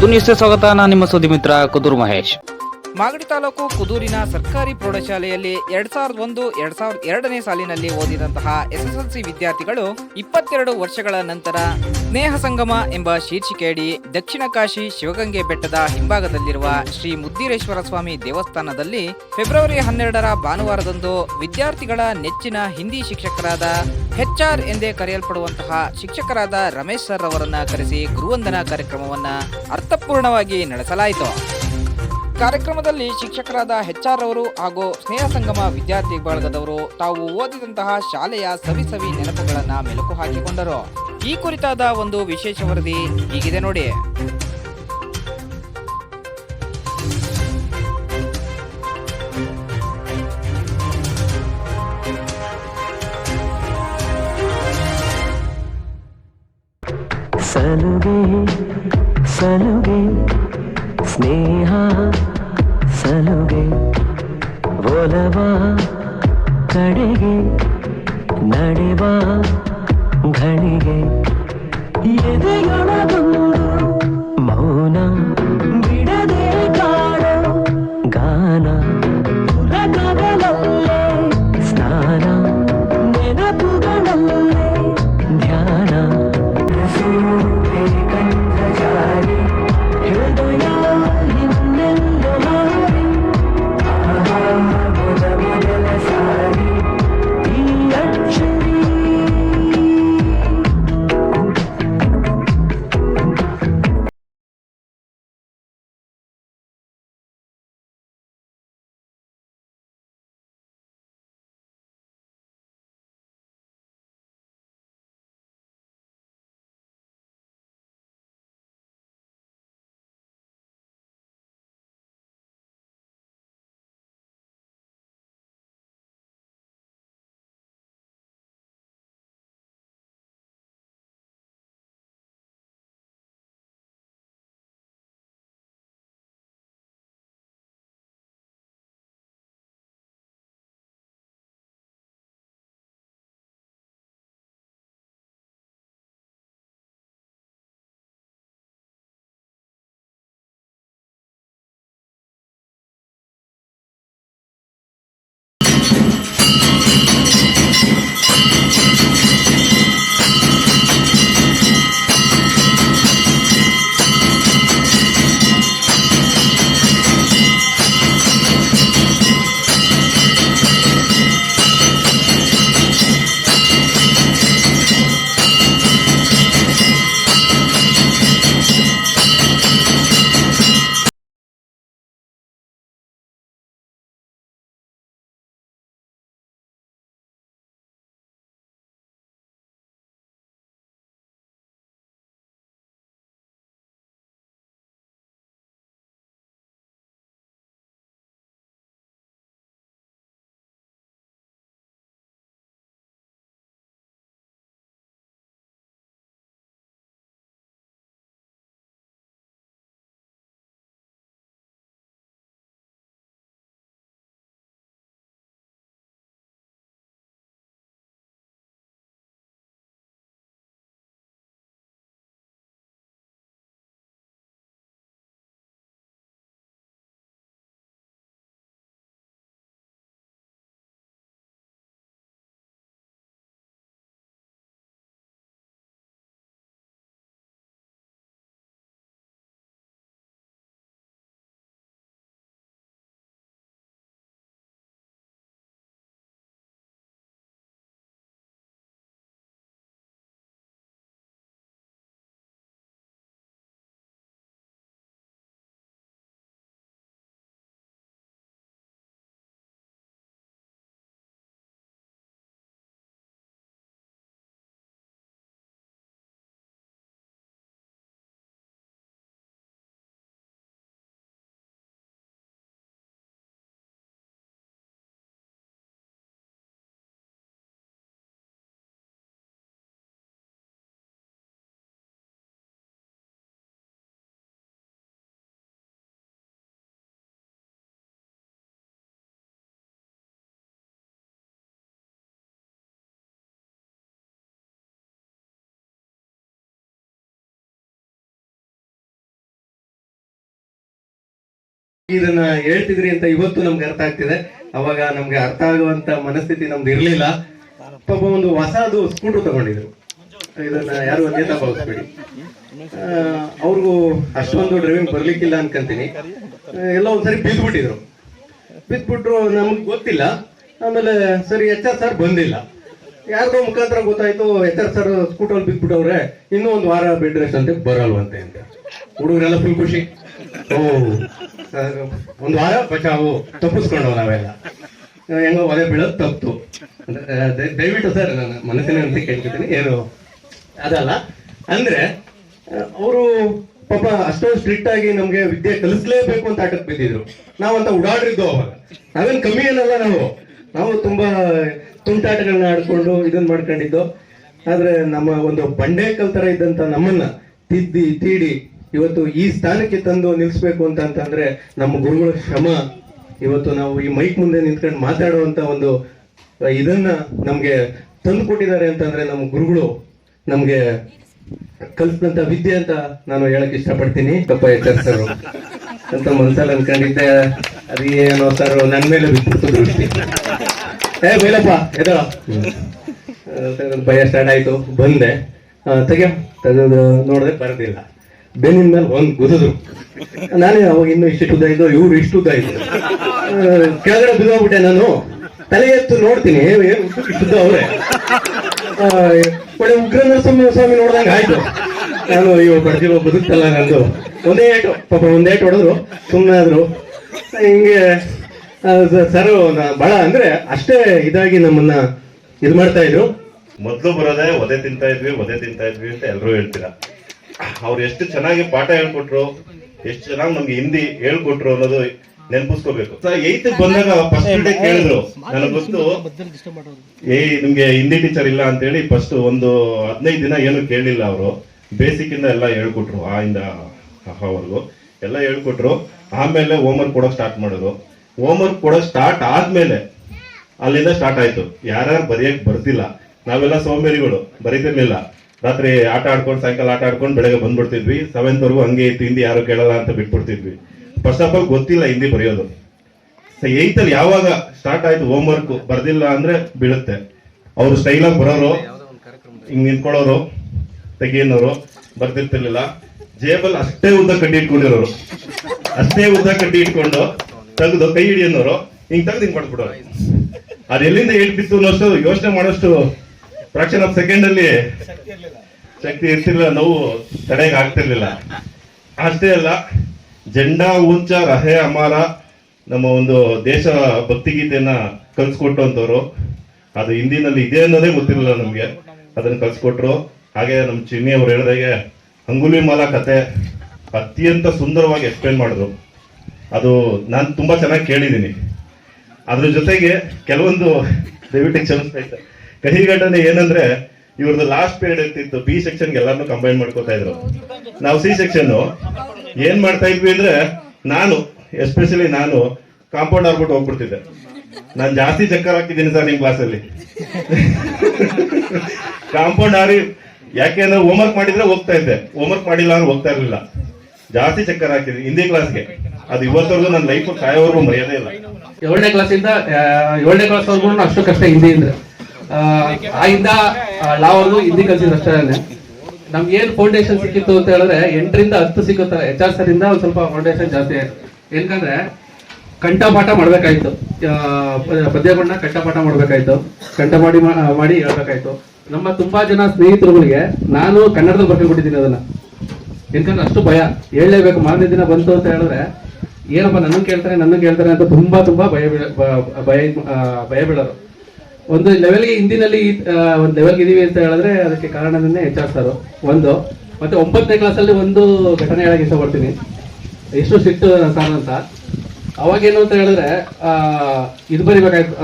ಕುದೂರು ನ್ಯೂಸ್ಗೆ ಸ್ವಾಗತ. ನಾನು ನಿಮ್ಮ ಸುದ್ದಿ ಮಿತ್ರ ಕುದೂರು ಮಹೇಶ್. ಮಾಗಡಿ ತಾಲೂಕು ಕುದೂರಿನ ಸರ್ಕಾರಿ ಪ್ರೌಢಶಾಲೆಯಲ್ಲಿ 2001-2002ನೇ ಸಾಲಿನಲ್ಲಿ ಓದಿದಂತಹ ಎಸ್ಎಸ್ಎಲ್ಸಿ ವಿದ್ಯಾರ್ಥಿಗಳು 22 ವರ್ಷಗಳ ನಂತರ ಸ್ನೇಹ ಸಂಗಮ ಎಂಬ ಶೀರ್ಷಿಕೆಯಡಿ ದಕ್ಷಿಣ ಕಾಶಿ ಶಿವಗಂಗೆ ಬೆಟ್ಟದ ಹಿಂಭಾಗದಲ್ಲಿರುವ ಶ್ರೀ ಮುದ್ದೀರೇಶ್ವರ ಸ್ವಾಮಿ ದೇವಸ್ಥಾನದಲ್ಲಿ ಫೆಬ್ರವರಿ 12ರ ಭಾನುವಾರದಂದು ವಿದ್ಯಾರ್ಥಿಗಳ ನೆಚ್ಚಿನ ಹಿಂದಿ ಶಿಕ್ಷಕರಾದ HR ಎಂದೇ ಕರೆಯಲ್ಪಡುವಂತಹ ಶಿಕ್ಷಕರಾದ ರಮೇಶ್ ಸರ್ ಅವರನ್ನ ಕರೆಸಿ ಗುರುವಂದನಾ ಕಾರ್ಯಕ್ರಮವನ್ನ ಅರ್ಥಪೂರ್ಣವಾಗಿ ನಡೆಸಲಾಯಿತು. ಕಾರ್ಯಕ್ರಮದಲ್ಲಿ ಶಿಕ್ಷಕರಾದ HR ಅವರು ಹಾಗೂ ಸ್ನೇಹ ಸಂಗಮ ವಿದ್ಯಾರ್ಥಿ ಬಳಗದವರು ತಾವು ಓದಿದಂತಹ ಶಾಲೆಯ ಸವಿ ನೆನಪುಗಳನ್ನು ಮೆಲುಕು ಹಾಕಿಕೊಂಡರು. ಈ ಕುರಿತಾದ ಒಂದು ವಿಶೇಷ ವರದಿ ಹೀಗಿದೆ ನೋಡಿ. ಸಲುಗೆ ಸ್ನೇಹ ಸಲುಗೆ ಒಲವ ಕಡೆಗೆ ನಡೆವ ಘಳಿಗೆ ಎದೆಯೊಳಗೊಂದು ಮೌನ ಬಿಡದೆ ಕಾಣೋ ಗಾನ ಪುರಕಗಳಲ್ಲೇ ಸ್ನಾನ ನೆನಪುಗಳಲ್ಲೇ ಧ್ಯಾನ ಇದನ್ನ ಹೇಳ್ತಿದ್ರಿ ಅಂತ ಇವತ್ತು ನಮ್ಗೆ ಅರ್ಥ ಆಗ್ತಿದೆ. ಅವಾಗ ನಮ್ಗೆ ಅರ್ಥ ಆಗುವಂತ ಮನಸ್ಥಿತಿ ನಮ್ದು ಇರ್ಲಿಲ್ಲ. ಪಾಪ ಒಂದು ಹೊಸದು ಸ್ಕೂಟರ್ ತಗೊಂಡಿದ್ರು, ಇದನ್ನ ಯಾರು ಅನ್ಯತಾ ಭಾವಿಸ್ಬೇಡಿ. ಅವ್ರಿಗೂ ಅಷ್ಟೊಂದು ಡ್ರೈವಿಂಗ್ ಬರ್ಲಿಕ್ಕಿಲ್ಲ ಅನ್ಕಂತೀನಿ. ಎಲ್ಲ ಒಂದ್ಸರಿ ಬಿದ್ಬಿಟ್ರು, ನಮ್ಗೆ ಗೊತ್ತಿಲ್ಲ. ಆಮೇಲೆ ಸರಿ HR ಸರ್ ಬಂದಿಲ್ಲ, ಯಾರ್ದೋ ಮುಖಾಂತರ ಗೊತ್ತಾಯ್ತು HR ಸರ್ ಸ್ಕೂಟರ್ ಬಿದ್ಬಿಟ್ಟವ್ರೆ, ಇನ್ನೂ ಒಂದು ವಾರ ಬೆಡ್ ರೆಸ್ಟ್ ಅಂತ ಬರಲ್ವಂತೆ ಅಂತ. ಹುಡುಗರೆಲ್ಲ ಫುಲ್ ಖುಷಿ. ಒಂದು ವಾರ ಬಚಾವು, ತಪ್ಪಿಸ್ಕೊಂಡವ್ ನಾವೆಲ್ಲ. ಹೆಂಗೋ ಒಲೆ ಬೀಳೋದು ತಪ್ಪು. ದಯವಿಟ್ಟು ಸರ್ ನಾನು ಮನಸ್ಸಿನ ಅಂತ ಕೇಳ್ಕೊತೀನಿ, ಏನು ಅದಲ್ಲ. ಅಂದ್ರೆ ಅವರು ಪಾಪ ಅಷ್ಟೊಂದು ಸ್ಟ್ರಿಕ್ಟ್ ಆಗಿ ನಮ್ಗೆ ವಿದ್ಯೆ ಕಲಿಸ್ಲೇಬೇಕು ಅಂತ ಆಟಕ್ಕೆ ಬಿದ್ದಿದ್ರು. ನಾವಂತ ಉಡಾಡ್ರಿದ್ದು ಅವಾಗ. ನಾವೇನ್ ಕಮ್ಮಿ ಏನಲ್ಲ, ನಾವು ತುಂಬಾ ತುಂಟಾಟಗಳನ್ನ ಆಡ್ಕೊಂಡು ಇದನ್ನ ಮಾಡ್ಕೊಂಡಿದ್ದು. ಆದ್ರೆ ನಮ್ಮ ಒಂದು ಬಂಡೇಕಲ್ ತರ ಇದ್ದಂತ ನಮ್ಮನ್ನ ತಿದ್ದಿ ತೀಡಿ ಇವತ್ತು ಈ ಸ್ಥಾನಕ್ಕೆ ತಂದು ನಿಲ್ಸ್ಬೇಕು ಅಂತಂದ್ರೆ ನಮ್ಮ ಗುರುಗಳ ಶ್ರಮ. ಇವತ್ತು ನಾವು ಈ ಮೈಕ್ ಮುಂದೆ ನಿಂತ್ಕೊಂಡು ಮಾತಾಡುವಂತ ಒಂದು ಇದನ್ನ ನಮ್ಗೆ ತಂದು ಕೊಟ್ಟಿದ್ದಾರೆ ಅಂತಂದ್ರೆ ನಮ್ಮ ಗುರುಗಳು ನಮ್ಗೆ ಕಲಿಸಿದಂತ ವಿದ್ಯೆ ಅಂತ ನಾನು ಹೇಳಕ್ ಇಷ್ಟಪಡ್ತೀನಿ. ತಪ್ಪ ಎಚ್ಚರಿಸರು ಅಂತ ಮನ್ಸಲ್ಲಿ ಅನ್ಕೊಂಡಿದ್ದೆ. ಅದೇನೋ ಸರ್ ನನ್ ಮೇಲೆ ಬಿಟ್ಟು ದೃಷ್ಟಿ, ಬೈಲಪ್ಪ ಎದಳ ಭಯ ಸ್ಟಾರ್ಟ್ ಆಯ್ತು. ಬಂದೆ, ತೆಗೆದು ನೋಡಿದ್ರೆ ಬರೋದಿಲ್ಲ. ಬೆನ್ನಿನ ಮೇಲೆ ಒಂದ್ ಗುದಿದ್ರು. ನಾನೇ ಅವಾಗ ಇನ್ನು ಇಷ್ಟು ಉದ್ದ ಇದ್ದು, ಇವ್ರು ಇಷ್ಟು ಉದ್ದ ಇದ್ರು. ಕೆಳಗಡೆ ಬಿದ್ದೋಗ್ಬಿಟ್ಟೆ. ನಾನು ತಲೆ ಎತ್ತು ನೋಡ್ತೀನಿ, ಏನು ಇಷ್ಟುದ್ದ ಅವ್ರೆ. ಒಳ್ಳೆ ಉಗ್ರ ನರಸಿಂಹಸ್ವಾಮಿ ನೋಡ್ದಂಗೆ ಆಯ್ತು. ನಾನು ಇವ್ ಬಡ್ದಿರೋ ಬದುಕ್ತಲ್ಲ ನಂದು. ಒಂದೇ ಏಟು ಹೊಡೆದ್ರು, ಸುಮ್ಮನೆ ಆದ್ರು. ಹಿಂಗೆ ಸರ್ ಬಹಳ ಅಂದ್ರೆ ಅಷ್ಟೇ ಇದಾಗಿ ನಮ್ಮನ್ನ ಇದು ಮಾಡ್ತಾ ಇದ್ರು. ಮೊದ್ಲು ಬರೋದೇ ಒದೆ ತಿಂತಾ ಇದ್ವಿ ಅಂತ ಎಲ್ರು ಹೇಳ್ತೀರಾ. ಅವ್ರು ಎಷ್ಟು ಚೆನ್ನಾಗಿ ಪಾಠ ಹೇಳ್ಕೊಟ್ರು, ಎಷ್ಟು ಚೆನ್ನಾಗಿ ನಮ್ಗೆ ಹಿಂದಿ ಹೇಳ್ಕೊಟ್ರು ಅನ್ನೋದು ನೆನಪಿಸ್ಕೋಬೇಕು. 8th ಬಂದಾಗ ಫಸ್ಟ್ ಡೇ ಕೇಳಿದ್ರು, ನನಗೆ ಗೊತ್ತು ನಿಮ್ಗೆ ಹಿಂದಿ ಟೀಚರ್ ಇಲ್ಲ ಅಂತ ಹೇಳಿ. ಫಸ್ಟ್ ಒಂದು 15 ದಿನ ಏನು ಕೇಳಲಿಲ್ಲ. ಅವರು ಬೇಸಿಕ್ ಇಂದ ಎಲ್ಲ ಹೇಳ್ಕೊಟ್ರು, ಆ ಇಂದ ಅವರೆಗೂ ಎಲ್ಲ ಹೇಳ್ಕೊಟ್ರು. ಆಮೇಲೆ ಹೋಮ್ವರ್ಕ್ ಕೊಡೋಕ್ ಸ್ಟಾರ್ಟ್ ಮಾಡಿದ್ರು. ಹೋಮ್ವರ್ಕ್ ಕೊಡೋಕ್ ಸ್ಟಾರ್ಟ್ ಆದ್ಮೇಲೆ ಅಲ್ಲಿಂದ ಸ್ಟಾರ್ಟ್ ಆಯ್ತು. ಯಾರ್ಯಾರು ಬರೆಯಕ್ ಬರ್ತಿಲ್ಲ, ನಾವೆಲ್ಲ ಸೋಂಬೇರಿಗಳು, ಬರೀತಿರ್ಲಿಲ್ಲ. ರಾತ್ರಿ ಆಟ ಆಡ್ಕೊಂಡು, ಸಾಯಂಕಾಲ ಆಟ ಆಡ್ಕೊಂಡು ಬೆಳಗ್ಗೆ ಬಂದ್ಬಿಡ್ತಿದ್ವಿ. 7th ವರೆಗೂ ಹಂಗೆ ಇತ್ತು, ಹಿಂದಿ ಯಾರು ಕೇಳಲ್ಲ ಅಂತ ಬಿಟ್ಬಿಡ್ತಿದ್ವಿ. ಫಸ್ಟ್ ಆಫ್ ಆಲ್ ಗೊತ್ತಿಲ್ಲ ಹಿಂದಿ ಬರೆಯೋದು. 8th ಅಲ್ಲಿ ಯಾವಾಗ ಸ್ಟಾರ್ಟ್ ಆಯ್ತು ಹೋಮ್ವರ್ಕ್ ಬರ್ದಿಲ್ಲ ಅಂದ್ರೆ ಬೀಳುತ್ತೆ. ಅವ್ರು ಸ್ಟೈಲಾಗಿ ಬರೋರು, ಹಿಂಗ್ ನಿಂತ್ಕೊಳ್ಳೋರು, ತೆಗಿಯೋರು, ಬರ್ದಿರ್ತಿರ್ಲಿಲ್ಲ. ಜೇಬಲ್ ಅಷ್ಟೇ ಉದ್ದ ಕಡ್ಡಿ ಇಟ್ಕೊಂಡಿರೋರು, ಅಷ್ಟೇ ಉದ್ದ ಕಡ್ಡಿ ಇಟ್ಕೊಂಡು ತೆಗೆದು ಕೈ ಹಿಡಿಯೋರು, ಹಿಂಗ್ ತೆಗೆದು ಹಿಂಗ್ ಮಾಡ್ಬಿಡೋರು. ಅದ್ ಎಲ್ಲಿಂದ ಏಟ್ ಬಿತ್ತು ಅನ್ನೋಷ್ಟು ಯೋಚನೆ ಮಾಡೋಷ್ಟು ಫ್ರಾಕ್ಷನ್ ಆಫ್ ಸೆಕೆಂಡ್ ಅಲ್ಲಿ ಶಕ್ತಿ ಇರ್ತಿರ್ಲಿಲ್ಲ, ನೋವು ತಡೆಗೆ ಆಗ್ತಿರ್ಲಿಲ್ಲ. ಅಷ್ಟೇ ಅಲ್ಲ, ಜೆಂಡಾ ಊಂಚ ರಹೆ ಅಮಾರ ನಮ್ಮ ಒಂದು ದೇಶ ಭಕ್ತಿಗೀತೆಯನ್ನ ಕಲ್ಸ್ಕೊಟ್ಟಂತವ್ರು. ಅದು ಹಿಂದಿನಲ್ಲಿ ಇದೆ ಅನ್ನೋದೇ ಗೊತ್ತಿರಲಿಲ್ಲ ನಮ್ಗೆ, ಅದನ್ನ ಕಲ್ಸ್ಕೊಟ್ರು. ಹಾಗೆ ನಮ್ ಚಿನ್ನಿ ಅವ್ರು ಹೇಳಿದಾಗೆ ಅಂಗುಲಿ ಮಾಲಾ ಕತೆ ಅತ್ಯಂತ ಸುಂದರವಾಗಿ ಎಕ್ಸ್ಪ್ಲೇನ್ ಮಾಡಿದ್ರು. ಅದು ನಾನು ತುಂಬಾ ಚೆನ್ನಾಗಿ ಕೇಳಿದ್ದೀನಿ. ಅದ್ರ ಜೊತೆಗೆ ಕೆಲವೊಂದು ದಯವಿಟ್ಟು ಕ್ಷಮಿಸ್ತಾ ಕಹಿ ಘಟನೆ ಏನಂದ್ರೆ, ಇವ್ರದ್ದು ಲಾಸ್ಟ್ ಪೀರಿಯಡ್ ಇರ್ತಿತ್ತು. ಬಿ ಸೆಕ್ಷನ್ ಎಲ್ಲಾನು ಕಂಬೈನ್ ಮಾಡ್ಕೋತಾ ಇದ್ರು. ನಾವು ಸಿ ಸೆಕ್ಷನ್ ಏನ್ ಮಾಡ್ತಾ ಇದ್ವಿ ಅಂದ್ರೆ, ಎಸ್ಪೆಷಲಿ ನಾನು ಕಾಂಪೌಂಡ್ ಆರ್ಬಿಟ್ಟು ಹೋಗ್ಬಿಡ್ತಿದ್ದೆ. ನಾನು ಜಾಸ್ತಿ ಚಕ್ಕರ್ ಹಾಕಿದ್ದೀನಿ ಸರ್ ನಿಮ್ ಕ್ಲಾಸಲ್ಲಿ. ಕಾಂಪೌಂಡ್ ಆರಿ, ಯಾಕೆಂದ್ರೆ ಹೋಮ್ವರ್ಕ್ ಮಾಡಿದ್ರೆ ಹೋಗ್ತಾ ಇದ್ದೆ, ಹೋಮ್ವರ್ಕ್ ಮಾಡಿಲ್ಲ ಅಂದ್ರೆ ಹೋಗ್ತಾ ಇರ್ಲಿಲ್ಲ. ಜಾಸ್ತಿ ಚಕ್ಕರ್ ಹಾಕಿದ್ವಿ ಹಿಂದಿ ಕ್ಲಾಸ್ಗೆ. ಅದು ಇವತ್ತವರೆಗೂ ನನ್ನ ಲೈಫ್ ಕಾಯೋವರೆಗೂ ಮರ್ಯಾದೆ ಇಲ್ಲ. 7ನೇ ಕ್ಲಾಸಿಂದ 7ನೇ ಕ್ಲಾಸ್ ವರ್ಗು ಅಷ್ಟು ಕಷ್ಟ ಹಿಂದಿ ಅಂದ್ರೆ, ಆಯಿಂದ ಲಾವರೆಗೂ ಹಿಂದಿ ಕಲ್ಸಿದ್ರು ಅಷ್ಟೇ. ನಮ್ಗೆ ಏನ್ ಫೌಂಡೇಶನ್ ಸಿಕ್ಕಿತ್ತು ಅಂತ ಹೇಳಿದ್ರೆ 8ರಿಂದ 10 ಸಿಕ್ಕುತ್ತೆ. HR ಸರ್ ಇಂದ ಒಂದ್ ಸ್ವಲ್ಪ ಫೌಂಡೇಶನ್ ಜಾಸ್ತಿ ಆಯ್ತು. ಏನಕಂದ್ರೆ ಕಂಠಪಾಠ ಮಾಡ್ಬೇಕಾಯ್ತು, ಪದ್ಯಗಳನ್ನ ಕಂಠಪಾಠ ಮಾಡ್ಬೇಕಾಯ್ತು, ಕಂಠ ಮಾಡಿ ಹೇಳ್ಬೇಕಾಯ್ತು. ನಮ್ಮ ತುಂಬಾ ಜನ ಸ್ನೇಹಿತರುಗಳಿಗೆ ನಾನು ಕನ್ನಡದಲ್ಲಿ ಬರ್ಕೊಂಡ್ಬಿಟ್ಟಿದ್ದೀನಿ ಅದನ್ನ. ಯಾಕಂದ್ರೆ ಅಷ್ಟು ಭಯ, ಹೇಳಲೇಬೇಕು. ಮಾರನೇ ದಿನ ಬಂತು ಅಂತ ಹೇಳಿದ್ರೆ ಏನಪ್ಪ ನನ್ನ ಕೇಳ್ತಾರೆ ಅಂತ ತುಂಬಾ ಭಯ ಬೀಳೋರು. ಒಂದು ಲೆವೆಲ್ಗೆ ಹಿಂದಿನಲ್ಲಿ ಒಂದು ಲೆವೆಲ್ಗೆ ಇದೀವಿ ಅಂತ ಹೇಳಿದ್ರೆ ಅದಕ್ಕೆ ಕಾರಣನೇ HR ಸರ್ ಒಂದು. ಮತ್ತೆ 9ನೇ ಕ್ಲಾಸಲ್ಲಿ ಒಂದು ಘಟನೆ ಹೇಳಕ್ ಇಷ್ಟಪಡ್ತೀನಿ, ಎಷ್ಟು ಸ್ಟ್ರಿಕ್ಟ್ ಸರ್ ಅಂತ. ಅವಾಗೇನು ಅಂತ ಹೇಳಿದ್ರೆ ಇದು ಬರಿಬೇಕಾಯ್ತು.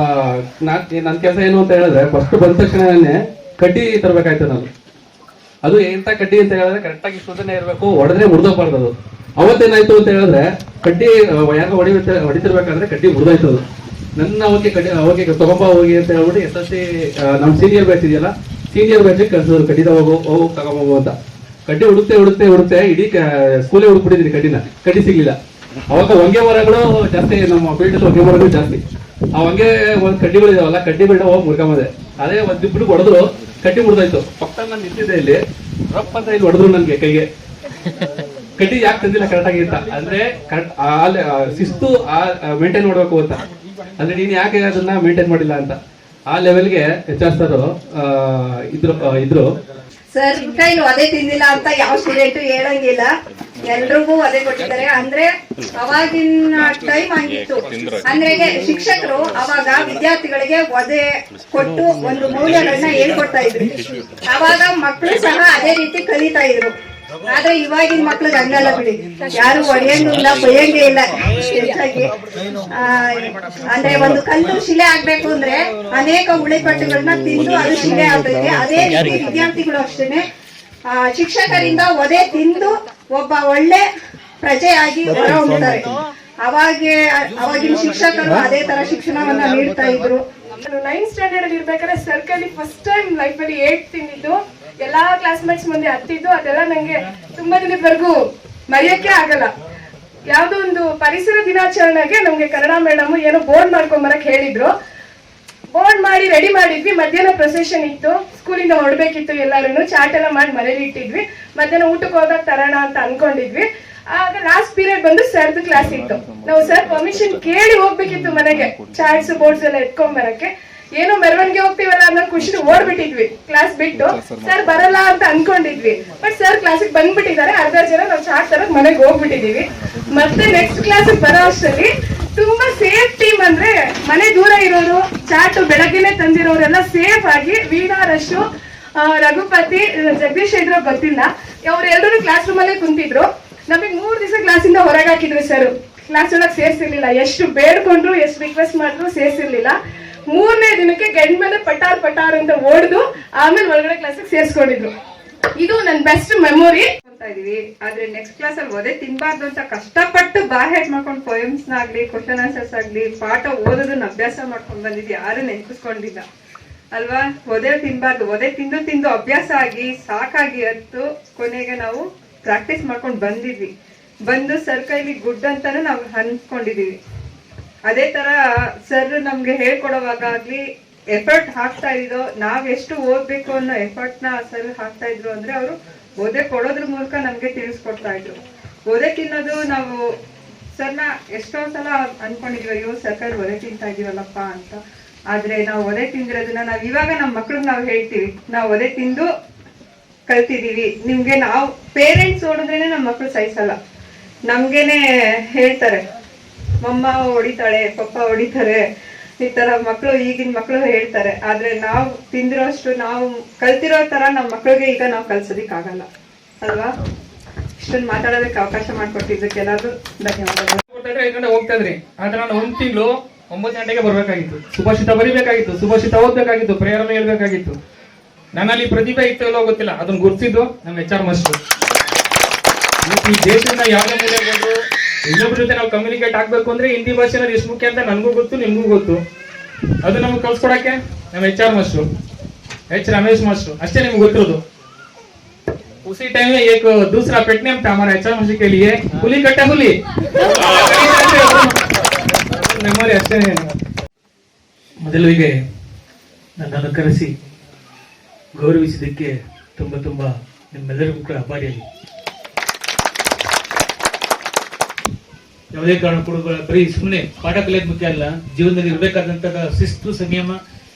ನನ್ನ ಕೆಲಸ ಏನು ಅಂತ ಹೇಳಿದ್ರೆ ಫಸ್ಟ್ ಬಂದ ತಕ್ಷಣನೇ ಕಡ್ಡಿ ತರಬೇಕಾಯ್ತು ನಾನು. ಅದು ಎಂತ ಕಡ್ಡಿ ಅಂತ ಹೇಳಿದ್ರೆ ಕರೆಕ್ಟಾಗಿ ಇಷ್ಟೊಂದನೇ ಇರಬೇಕು, ಹೊಡೆದ್ರೆ ಮುರಿದೋಗ್ಬಾರ್ದು. ಅದು ಅವತ್ತೇನಾಯ್ತು ಅಂತ ಹೇಳಿದ್ರೆ ಕಡ್ಡಿ ಯಾಕೆ ಹೊಡಿತಿರ್ಬೇಕಾದ್ರೆ ಕಡ್ಡಿ ಮುರಿದೋಯ್ತು. ಅದು ನನ್ನ ಅವಾಗ ತಗೊಂಬ ಹೋಗಿ ಅಂತ ಹೇಳ್ಬಿಟ್ಟು SSC ನಮ್ಮ ಸೀನಿಯರ್ ಬ್ಯಾಚ್ ಇದೆಯಲ್ಲ, ಸೀನಿಯರ್ ಬ್ಯಾಚಿಗೆ ಕಳ್ಸಿದ್ರು, ಕಡ್ಡಿ ಹೋಗು ತಗೊಂಬೋಗು ಅಂತ. ಕಡ್ಡಿ ಹುಡುಕ್ತೆ ಇಡೀ ಸ್ಕೂಲೇ ಹುಡುಕ್ಬಿಟ್ಟಿದ್ದೀನಿ ಕಡ್ಡಿನ. ಕಡ್ಡಿ ಸಿಗ್ಲಿಲ್ಲ. ಅವಾಗ ಹೊಂಗೆ ಮರಗಳು ಜಾಸ್ತಿ, ನಮ್ಮ ಫೀಲ್ಡ್ ಹೊಂಗೆ ಮರಗಳು ಜಾಸ್ತಿ. ಆ ಹೊಂಗೆ ಒಂದ್ ಕಡ್ಡಿಗಳು ಇದಾವಲ್ಲ, ಕಡ್ಡಿ ಬಿಡ ಹೋಗಿ ಮುರ್ಕೊಂಬದೆ. ಅದೇ ಒಂದಿಬ್ರು ಹೊಡೆದ್ರು, ಕಡ್ಡಿ ಮುರಿದೋಯ್ತು. ಪಕ್ಕದಲ್ಲಿ ನಾನು ನಿಂತಿದ್ದೆ ಇಲ್ಲಿ, ರಪ್ಪ ಅಂತ ಇಲ್ಲಿ ಹೊಡೆದ್ರು ನನ್ಗೆ ಕೈಗೆ. ಕಡ್ಡಿ ಯಾಕೆ ತಂದಿಲ್ಲ ಕರೆಕ್ಟಾಗಿ ಅಂತ ಅಂದ್ರೆ ಶಿಸ್ತು ಮೇಂಟೈನ್ ಮಾಡ್ಬೇಕು ಅಂತ. ಅಂದ್ರೆ ನೀನ್ ಯಾಕೆ ಅದನ್ನ ಮೇಂಟೈನ್ ಮಾಡಿಲ್ಲ ಅಂತ ಆ ಲೆವೆಲ್ಗೆ ಹೆಚ್ಚಾಸ್ತರು ಇದ್ರು. ಸರ್ ಕೈಲು ಅದೇ ತಿಂದಿಲ್ಲ ಅಂತ ಯಾವ ಸ್ಟೂಡೆಂಟ್ ಹೇಳಂಗಿಲ್ಲ, ಎಲ್ರಿಗೂ ಅದೇ ಕೊಟ್ಟಿದ್ದಾರೆ. ಅಂದ್ರೆ ಅವಾಗಿನ ಟೈಮ್ ಹಂಗಿತ್ತು. ಅಂದ್ರೆ ಶಿಕ್ಷಕರು ಅವಾಗ ವಿದ್ಯಾರ್ಥಿಗಳಿಗೆ ಒದೆ ಕೊಟ್ಟು ಒಂದು ಮೌಲ್ಯಗಳನ್ನ ಹೇಳ್ಕೊಡ್ತಾ ಇದ್ರು. ಅವಾಗ ಮಕ್ಕಳು ಸಹ ಅದೇ ರೀತಿ ಕಲಿತಾ ಇದ್ರು. ಆದ್ರೆ ಇವಾಗಿನ ಮಕ್ಳಿಗೆ ಹಂಗಲ್ಲ ಬಿಡಿ, ಯಾರು ಹೊಡೆಯಂಗೂ ಇಲ್ಲ, ಬೈಯಂಗೆ ಇಲ್ಲ. ಹೆಚ್ಚಾಗಿ ಅಂದ್ರೆ ಒಂದು ಕಲ್ಲು ಶಿಲೆ ಆಗ್ಬೇಕು ಅಂದ್ರೆ ಅನೇಕ ಉಳಿಕಟ್ಟುಗಳನ್ನ ತಿಂದು ಅದು ಶಿಲೆ ಆಗ್ತದೆ. ಅದೇ ರೀತಿ ವಿದ್ಯಾರ್ಥಿಗಳು ಅಷ್ಟೇನೆ ಶಿಕ್ಷಕರಿಂದ ಒದೆ ತಿಂದು ಒಬ್ಬ ಒಳ್ಳೆ ಪ್ರಜೆಯಾಗಿ ಹೊರ ಹೊಮ್ತಾರೆ. ಅವಾಗಿನ ಶಿಕ್ಷಕರು ಅದೇ ತರ ಶಿಕ್ಷಣವನ್ನ ನೀಡ್ತಾ ಇದ್ರು. ನಾನು 9th ಸ್ಟ್ಯಾಂಡರ್ಡ್ ಅಲ್ಲಿ ಇರ್ಬೇಕಾದ್ರೆ ಸರ್ಕಲ್ಲಿ ಫಸ್ಟ್ ಟೈಮ್ ಲೈಫ್ ಅಲ್ಲಿ 8 ತಿಂದಿದ್ದು, ಎಲ್ಲಾ ಕ್ಲಾಸ್ಮೇಟ್ಸ್ ಮುಂದೆ ಹತ್ತಿದ್ದು, ಅದೆಲ್ಲ ನಂಗೆ ತುಂಬಾ ದಿನದವರೆಗೂ ಮರೆಯಕ್ಕೆ ಆಗಲ್ಲ. ಯಾವ್ದೋ ಒಂದು ಪರಿಸರ ದಿನಾಚರಣೆಗೆ ನಮ್ಗೆ ಕನ್ನಡ ಮೇಡಮ್ ಏನೋ ಬೋರ್ಡ್ ಮಾಡ್ಕೊಂಡ್ ಬರಕ್ ಹೇಳಿದ್ರು. ಬೋರ್ಡ್ ಮಾಡಿ ರೆಡಿ ಮಾಡಿದ್ವಿ. ಮಧ್ಯಾಹ್ನ ಪ್ರೊಸೆಷನ್ ಇತ್ತು, ಸ್ಕೂಲಿಂದ ಹೊರಡ್ಬೇಕಿತ್ತು. ಎಲ್ಲರೂ ಚಾಟ್ ಎಲ್ಲ ಮಾಡಿ ಮನೇಲಿ ಇಟ್ಟಿದ್ವಿ. ಮಧ್ಯಾಹ್ನ ಊಟಕ್ಕೆ ಹೋದಾಗ ತರೋಣ ಅಂತ ಅನ್ಕೊಂಡಿದ್ವಿ. ಆಗ ಲಾಸ್ಟ್ ಪೀರಿಯಡ್ ಬಂದು ಸರ್ದು ಕ್ಲಾಸ್ ಇತ್ತು. ನಾವು ಸರ್ ಪರ್ಮಿಷನ್ ಕೇಳಿ ಹೋಗ್ಬೇಕಿತ್ತು ಮನೆಗೆ, ಚಾರ್ಟ್ಸ್ ಬೋರ್ಡ್ಸ್ ಎಲ್ಲ ಎತ್ಕೊಂಡ್ ಬರಕ್ಕೆ. ಏನೋ ಮೆರವಣಿಗೆ ಹೋಗ್ತೀವಲ್ಲ ಅನ್ನೋ ಖುಷಿ ಓಡ್ಬಿಟ್ಟಿದ್ವಿ ಕ್ಲಾಸ್ ಬಿಟ್ಟು. ಸರ್ ಬರಲ್ಲ ಅಂತ ಅನ್ಕೊಂಡಿದ್ವಿ, ಬಟ್ ಸರ್ ಕ್ಲಾಸಿಗೆ ಬಂದ್ಬಿಟ್ಟಿದ್ದಾರೆ. ಅರ್ಧ ಜನ ನಾವು ಚಾಟ್ ತರಕ್ ಮನೆಗೆ ಹೋಗ್ಬಿಟ್ಟಿದೀವಿ. ಮತ್ತೆ ನೆಕ್ಸ್ಟ್ ಕ್ಲಾಸ್ ಬರೋ ಅಷ್ಟರಲ್ಲಿ ತುಂಬಾ ಸೇಫ್ ಟೀಮ್, ಅಂದ್ರೆ ಮನೆ ದೂರ ಇರೋರು, ಚಾಟ್ ಬೆಳಗ್ಗೆನೆ ತಂದಿರೋರೆಲ್ಲ ಸೇಫ್ ಆಗಿ ವೀಣಾರಶು, ರಘುಪತಿ, ಜಗದೀಶ್ ಇದ್ರು ಗೊತ್ತಿಲ್ಲ, ಅವ್ರೆಲ್ಲರೂ ಕ್ಲಾಸ್ ರೂಮ್ ಅಲ್ಲೇ ಕುಂತಿದ್ರು. ನಮಗ್ 3 ದಿವಸ ಕ್ಲಾಸಿಂದ ಹೊರಗೆ ಹಾಕಿದ್ರು ಸರ್. ಕ್ಲಾಸ್ ಒಳಗೆ ಸೇರ್ಸಿರ್ಲಿಲ್ಲ. ಎಷ್ಟು ಬೇಡ್ಕೊಂಡ್ರು, ಎಷ್ಟು ರಿಕ್ವೆಸ್ಟ್ ಮಾಡಿದ್ರು ಸೇರ್ಸಿರ್ಲಿಲ್ಲ. 3ನೇ ದಿನಕ್ಕೆ ಗಂಡ ಮೇಲೆ ಪಟಾರ್ ಅಂತ ಓಡ್ದು ಆಮೇಲೆ ಒಳಗಡೆ ಕ್ಲಾಸಿಗೆ ಸೇರ್ಸ್ಕೊಂಡಿದ್ರು. ಇದು ನನ್ನ ಬೆಸ್ಟ್ ಮೆಮೊರಿ ಅಂತ ಇದೀವಿ. ಆದ್ರೆ ನೆಕ್ಸ್ಟ್ ಕ್ಲಾಸ್ ಅಲ್ಲಿ ಒದೆ ತಿನ್ಬಾರ್ದು ಅಂತ ಕಷ್ಟಪಟ್ಟು ಬಾಹೆಟ್ ಮಾಡ್ಕೊಂಡು ಪೋಯಮ್ಸ್ ಆಗ್ಲಿ, ಕ್ವಶನ್ ಆನ್ಸರ್ಸ್ ಆಗ್ಲಿ, ಪಾಠ ಓದೋದನ್ನ ಅಭ್ಯಾಸ ಮಾಡ್ಕೊಂಡ್ ಬಂದಿದ್ವಿ. ಯಾರು ನೆನಪಿಸ್ಕೊಂಡಿಲ್ಲ ಅಲ್ವಾ? ಒದೆ ತಿನ್ಬಾರ್ದು. ಒದೆ ತಿಂದು ಅಭ್ಯಾಸ ಆಗಿ ಸಾಕಾಗಿ ಹತ್ತು ಕೊನೆಗೆ ನಾವು ಪ್ರಾಕ್ಟೀಸ್ ಮಾಡ್ಕೊಂಡು ಬಂದು ಸರ್ ಕೈಲಿ ಗುಡ್ ಅಂತಾನು ನಾವು ಅನ್ಕೊಂಡಿದೀವಿ. ಅದೇ ತರ ಸರ್ ನಮ್ಗೆ ಹೇಳ್ಕೊಡೋವಾಗ ಆಗ್ಲಿ ಎಫರ್ಟ್ ಹಾಕ್ತಾ ಇದ್ದೋ, ನಾವ್ ಎಷ್ಟು ಓದ್ಬೇಕು ಅನ್ನೋ ಎಫರ್ಟ್ ನ ಸರ್ ಹಾಕ್ತಾ ಇದ್ರು. ಅಂದ್ರೆ ಅವರು ಓದೆ ಕೊಡೋದ್ರ ಮೂಲಕ ನಮ್ಗೆ ತಿಳಿಸ್ಕೊಡ್ತಾ ಇದ್ರು. ಓದೆ ತಿನ್ನೋದು ನಾವು ಸರ್ನ ಎಷ್ಟೋ ಸಲ ಅನ್ಕೊಂಡಿದ್ವಿ, ಅಯ್ಯೋ ಸರ್ಕಾರ ಒದೆ ತಿಂತಾ ಇದೀವಲ್ಲಪ್ಪ ಅಂತ. ಆದ್ರೆ ನಾವು ಒದೆ ತಿಂದಿರೋದನ್ನ ನಾವ್ ಇವಾಗ ನಮ್ಮ ಮಕ್ಳಿಗೆ ನಾವು ಹೇಳ್ತೀವಿ, ನಾವು ಒದೆ ತಿಂದು ಕಲ್ತಿದೀವಿ. ನಿಮ್ಗೆ ನಾವು ಪೇರೆಂಟ್ಸ್ ಓಡಿದ್ರೇನೆ ನಮ್ಮ ಮಕ್ಳು ಸಹಿಸಲ್ಲ, ನಮ್ಗೇನೆ ಹೇಳ್ತಾರೆ ಮಮ್ಮ ಹೊಡಿತಾಳೆ, ಪಪ್ಪ ಹೊಡಿತಾರೆ, ಈ ತರ ಮಕ್ಳು ಈಗಿನ ಮಕ್ಳು ಹೇಳ್ತಾರೆ. ಆದ್ರೆ ನಾವು ತಿಂದಿರೋಷ್ಟು, ನಾವು ಕಲ್ತಿರೋ ತರ ನಮ್ಮ ಮಕ್ಳಿಗೆ ಈಗ ನಾವು ಕಲ್ಸೋದಿಕ್ ಆಗಲ್ಲ ಅಲ್ವಾ? ಇಷ್ಟೊಂದು ಮಾತಾಡೋದಕ್ಕೆ ಅವಕಾಶ ಮಾಡ್ಕೊಟ್ಟಿದ್ದಕ್ಕೆ ಎಲ್ಲರಿಗೂ ಧನ್ಯವಾದಗಳು. 5 ಗಂಟೆ ಹೋಗ್ತಾ ಇದ್ರಿ, ಆದ್ರೆ ನಾನು 1 ತಿಂಗಳು 9 ಗಂಟೆಗೆ ಬರ್ಬೇಕಾಗಿತ್ತು. ಸುಭಾಷಿತ ಬರಿಬೇಕಾಗಿತ್ತು, ಸುಭಾಷಿತ ಓದ್ಬೇಕಾಗಿತ್ತು, ಪ್ರೇರಣೆ ಹೇಳ್ಬೇಕಾಗಿತ್ತು. ನನ್ನಲ್ಲಿ ಪ್ರತಿಭೆ ಇತ್ತು ಎಲ್ಲೋ ಗೊತ್ತಿಲ್ಲ, ಅದನ್ನ ಗುರುತಿಸಿದ್ದು ನಮ್ಮ HR ಮಾಸ್ಟರ್. ಈ ದೇಶದಿಂದ ಯಾವ್ದೇ ಮೂಲೆ ಬಂದ್ರು ಇನ್ನೊಬ್ರ ಜೊತೆ ನಾವು ಕಮ್ಯುನಿಕೇಟ್ ಆಗ್ಬೇಕು ಅಂದ್ರೆ ಹಿಂದಿ ಭಾಷೆ ಅನ್ನೋದು ಎಷ್ಟು ಮುಖ್ಯ ಅಂತ ನನ್ಗೂ ಗೊತ್ತು, ನಿಮ್ಗೂ ಗೊತ್ತು. ಅದು ನಮ್ಗೆ ಕಲ್ಸ್ಕೊಡಕ್ಕೆ ನಮ್ಮ HR ಮಾಸ್ಟ್ರು, ರಮೇಶ್ ಮಾಸ್ಟ್ರು ಅಷ್ಟೇ ನಿಮ್ಗೆ ಗೊತ್ತಿರೋದು. उसी टाइम में एक दूसरा पेट नेम था हमारा HR मास्टर के लिए, हुली कट्टा हुली ಮೆಮೊರಿ ಅಷ್ಟೇ. ಮೊದಲಿಗೆ ನನ್ನನ್ನು ಕರೆಸಿ ಗೌರವಿಸಿದ್ದಕ್ಕೆ ತುಂಬಾ ನಿಮ್ಮೆಲ್ಲರಿಗೂ ಕೂಡ ಆಭಾರಿಯಾಗಿ. ಯಾವುದೇ ಕಾರಣ ಕೂಡ ಬರೀ ಸುಮ್ಮನೆ ಪಾಠ ಕಲಿಯೋದು ಮುಖ್ಯ ಅಲ್ಲ, ಜೀವನದಲ್ಲಿ ಇರಬೇಕಾದಂತಹ ಶಿಸ್ತು, ಸಂಯಮ